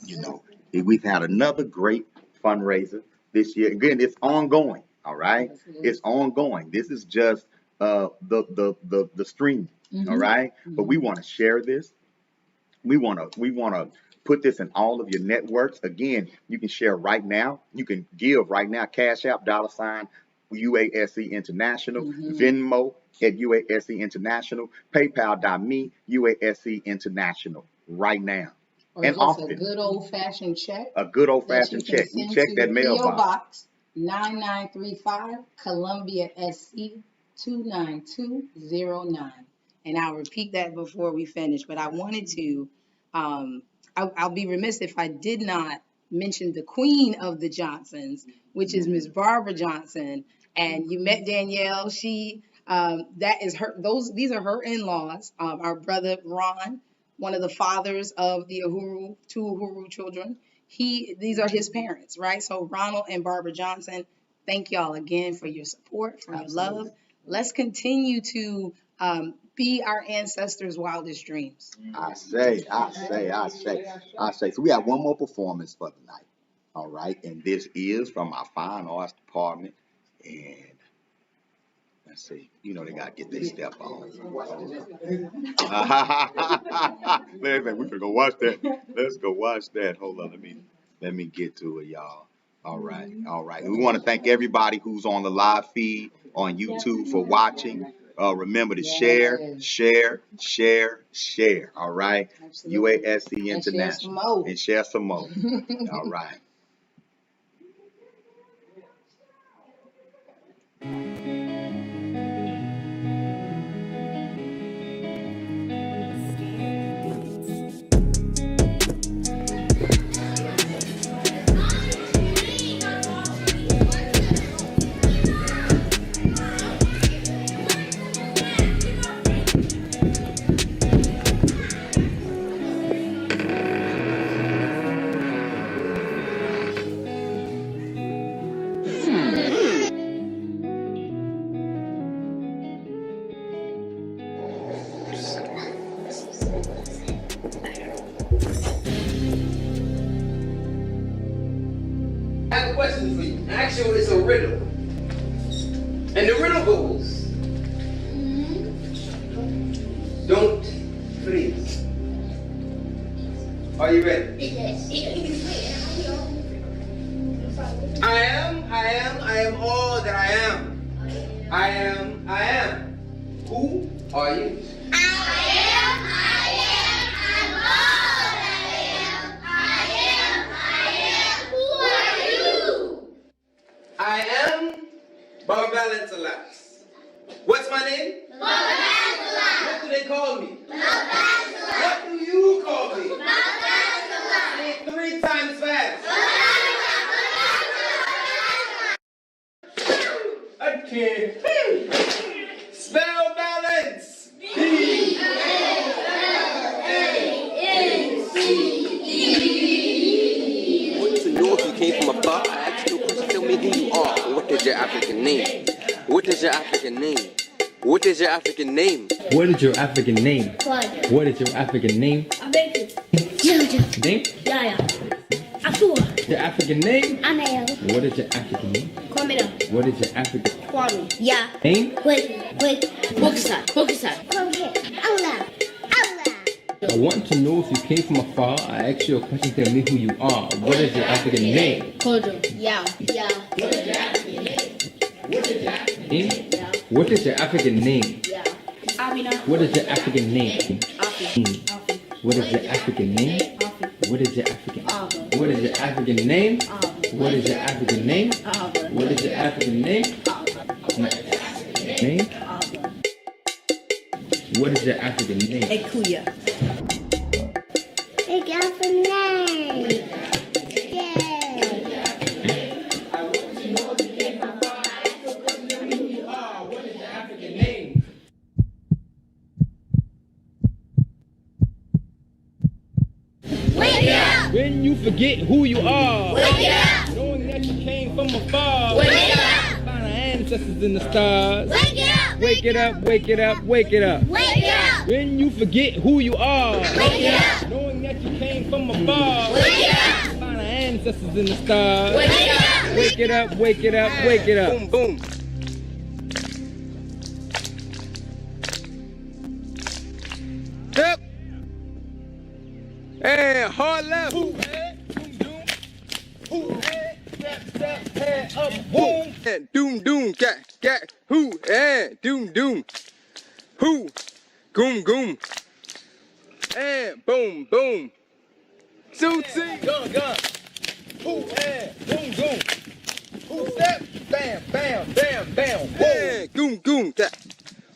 You know, we've had another great fundraiser this year. Again, it's ongoing. All right. It's ongoing. This is just the stream. All right. But we want to share this. We want to put this in all of your networks. Again, you can share right now. You can give right now. Cash App, $ UASC International, Venmo at UASC International, PayPal.me, UASC International right now. Or And just often. a good old-fashioned check. A good old-fashioned check. We check that mailbox. Box 9935, Columbia SC 29209. And I'll repeat that before we finish, but I wanted to, I'll be remiss if I did not mention the queen of the Johnsons, which is Miss Barbara Johnson. And you met Danielle. She, that is her, these are her in-laws. Our brother Ron, one of the fathers of the two Uhuru children. These are his parents, right? So Ronald and Barbara Johnson, thank y'all again for your support, for your love. Let's continue to be our ancestors' wildest dreams. I say. So we have one more performance for the night. All right. And this is from our fine arts department. And let's see, you know, they got to get their step on. We're going to go watch that. Let's go watch that. Hold on. Let me get to it, y'all. All right. And we want to thank everybody who's on the live feed on YouTube for watching. Remember to share. All right. Absolutely. UASC International. And share some more. All right. I have a question for you. Actually, it's a riddle. And the riddle goes, don't freeze. Are you ready? Yes. I am all that I am. I am. Who are you? I am Baba Balance. What's my name? Baba Balance. What do they call me? Baba Balance. What do you call me? Baba Balance. Say it 3 times fast. I can't. Spell balance. B-A-L-A-N-C-E. Want to know if you came from afar? I asked you a question, tell me who you are. What is your African name? What is your African name? What is your African name? What is your African name? Claudia. What is your African name? Abeke. Jojo. Name? Yaya. Afua. Your African name? Anael. What is your African name? Komida. What is your African Kwame. Yeah. name? Wait. Bokisa. Come here. Aula. I want to know if you came from afar. I asked you a question, tell me who you are. What is your African name? Kojo. Yeah. What is your African name? What is your African name? What is your African name? What is your African name? What is your African name? What is your African name? What is your African name? What is your African name? What is your African name? Name? What is your African name? Ekuya. It's African name. When you forget who you are, Wake up! knowing that you came from afar, Wake up! find our ancestors in the stars. Wake it up! Wake it up, wake it up, wake it up. Wake it up! When you forget who you are, Wake it up! knowing that you came from afar, Wake it up! find our ancestors in the stars. Wake it up! Wake it up, wake it up, wake it up. Boom, boom. Step. And hard left. Step, head up, boom. And doom, doom, gat, who, and doom, doom. Who, goom, goom. And boom, boom. Tootsie, gun. Who, and boom, boom. Who, step, bam, bam, bam, bam, boom. And goom, goom, gat.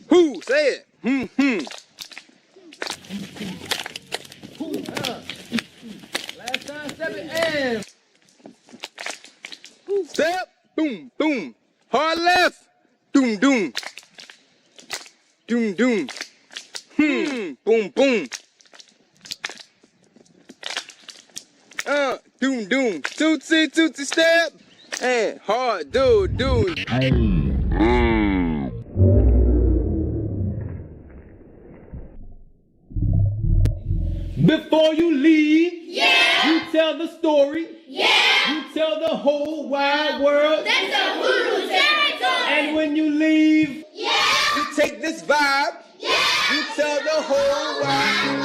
Who, say it, Who, last time, step it, and step, boom, boom. Hard left, doom, doom. Doom, doom. Boom, boom. Doom, doom. Tootsie, tootsie, step. And hard, do. Before you leave, you tell the story. You tell the whole wide world. That's a Hooroo territory! And when you leave, You take this vibe. You tell the whole wide.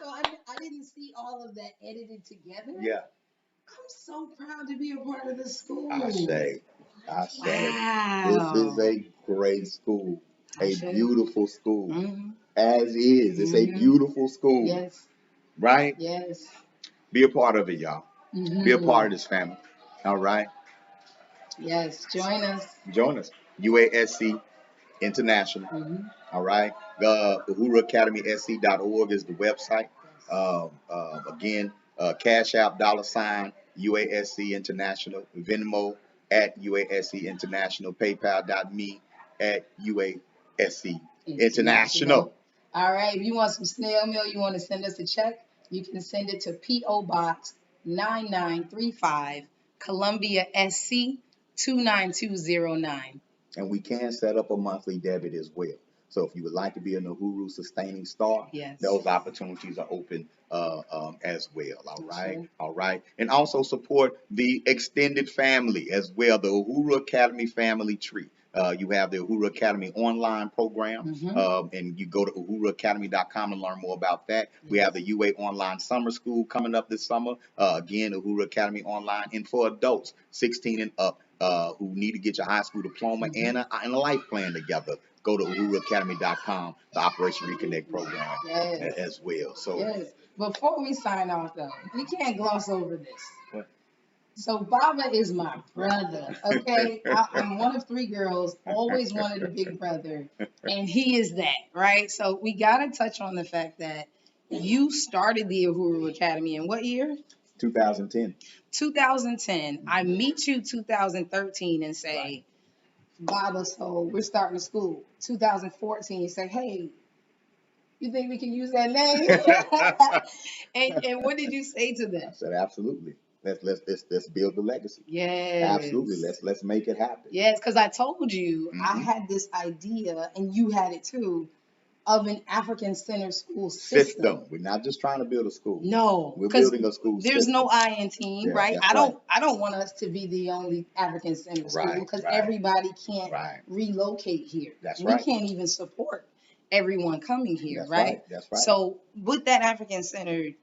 So I didn't see all of that edited together. Yeah. I'm so proud to be a part of this school. I say. Wow. This is a great school, a beautiful school. Mm-hmm. As is, it's a beautiful school. Yes. Right? Yes. Be a part of it, y'all. Be a part of this family. All right? Yes. Join us. Join us. UASC International. All right. UhuruAcademySC.org is the website. Again, Cash App $ UASC International, Venmo at UASC International, PayPal.me at UASC International. All right. If you want some snail mail, you want to send us a check, you can send it to P.O. Box 9935, Columbia, SC 29209. And we can set up a monthly debit as well. So if you would like to be an Uhuru Sustaining Star, those opportunities are open as well. All right. All right. And also support the extended family as well, the Uhuru Academy family tree. You have the Uhuru Academy online program, and you go to uhuruacademy.com to learn more about that. We have the UA Online Summer School coming up this summer. Again, Uhuru Academy Online, and for adults 16 and up who need to get your high school diploma and a life plan together. Go to uhuruacademy.com, the Operation Reconnect program as well. So Before we sign off, though, we can't gloss over this. What? So Baba is my brother, okay? I'm one of 3 girls, always wanted a big brother, and he is that, right? So we got to touch on the fact that you started the Uhuru Academy in what year? 2010. 2010. I meet you 2013 and say, Baba, so we're starting a school. 2014, you say, hey, you think we can use that name? and what did you say to them? I said, absolutely. Let's build the legacy. Yes. Absolutely. Let's make it happen. Yes, because I told you I had this idea, and you had it too, of an African-centered school system. We're not just trying to build a school. No, We're 'cause building a school there's system. no I in team, Yeah, right? that's right. I don't want us to be the only African-centered school Right, because right. everybody can't Right. relocate here. That's We right. can't even support everyone coming here, That's right? right. That's right. So with that African-centered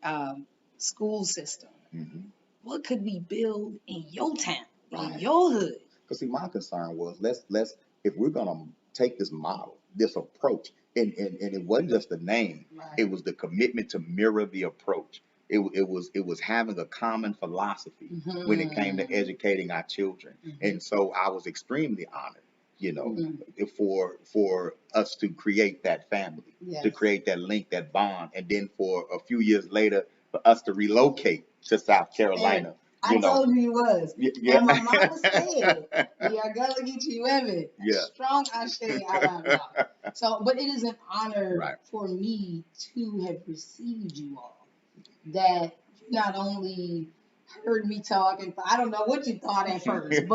school system, Mhm. what could we build in your town, in Right. your hood? Because see, my concern was let's if we're gonna take this model, this approach, and it wasn't just the name, Right. it was the commitment to mirror the approach. It was having a common philosophy when it came to educating our children. And so I was extremely honored, you know, for us to create that family, Yes. to create that link, that bond, and then for a few years later for us to relocate to South Carolina. I told you he was. Yeah. And my mama said, we are gonna get you, Evan. Yeah. Strong Ashe out loud, y'all. So, but it is an honor Right. for me to have received you all. That you not only heard me talk, and I don't know what you thought at first,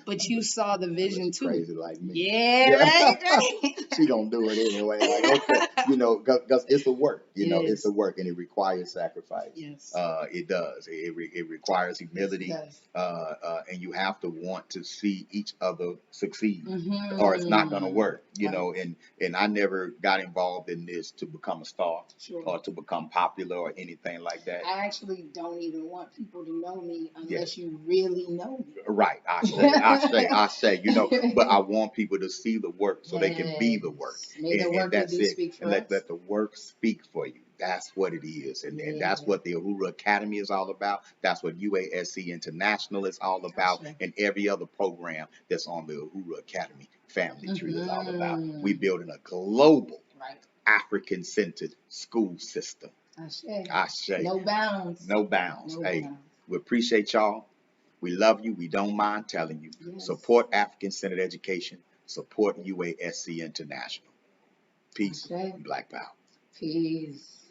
but you saw the vision too. Crazy like me. Yeah, right. She gonna do it anyway. Like, okay, you know, because it's a work. You know, it's a work, and it requires sacrifice. Yes. It does. It requires humility. Yes, it does. And you have to want to see each other succeed, or it's not gonna work. You know, and I never got involved in this to become a star or to become popular or anything like that. I actually don't even want people to know me unless you really know me. Right, I say, you know, but I want people to see the work so they can be the work. May the work that's do it. speak for let, us. let the work speak for you. That's what it is. And that's what the Uhuru Academy is all about. That's what UASC International is all about. Gotcha. And every other program that's on the Uhuru Academy family tree is all about. We're building a global African-centered school system. Ashe. No bounds. No bounds. Hey, we appreciate y'all. We love you. We don't mind telling you. Yes. Support African-centered education. Support UASC International. Peace. Okay. Black Power. Peace.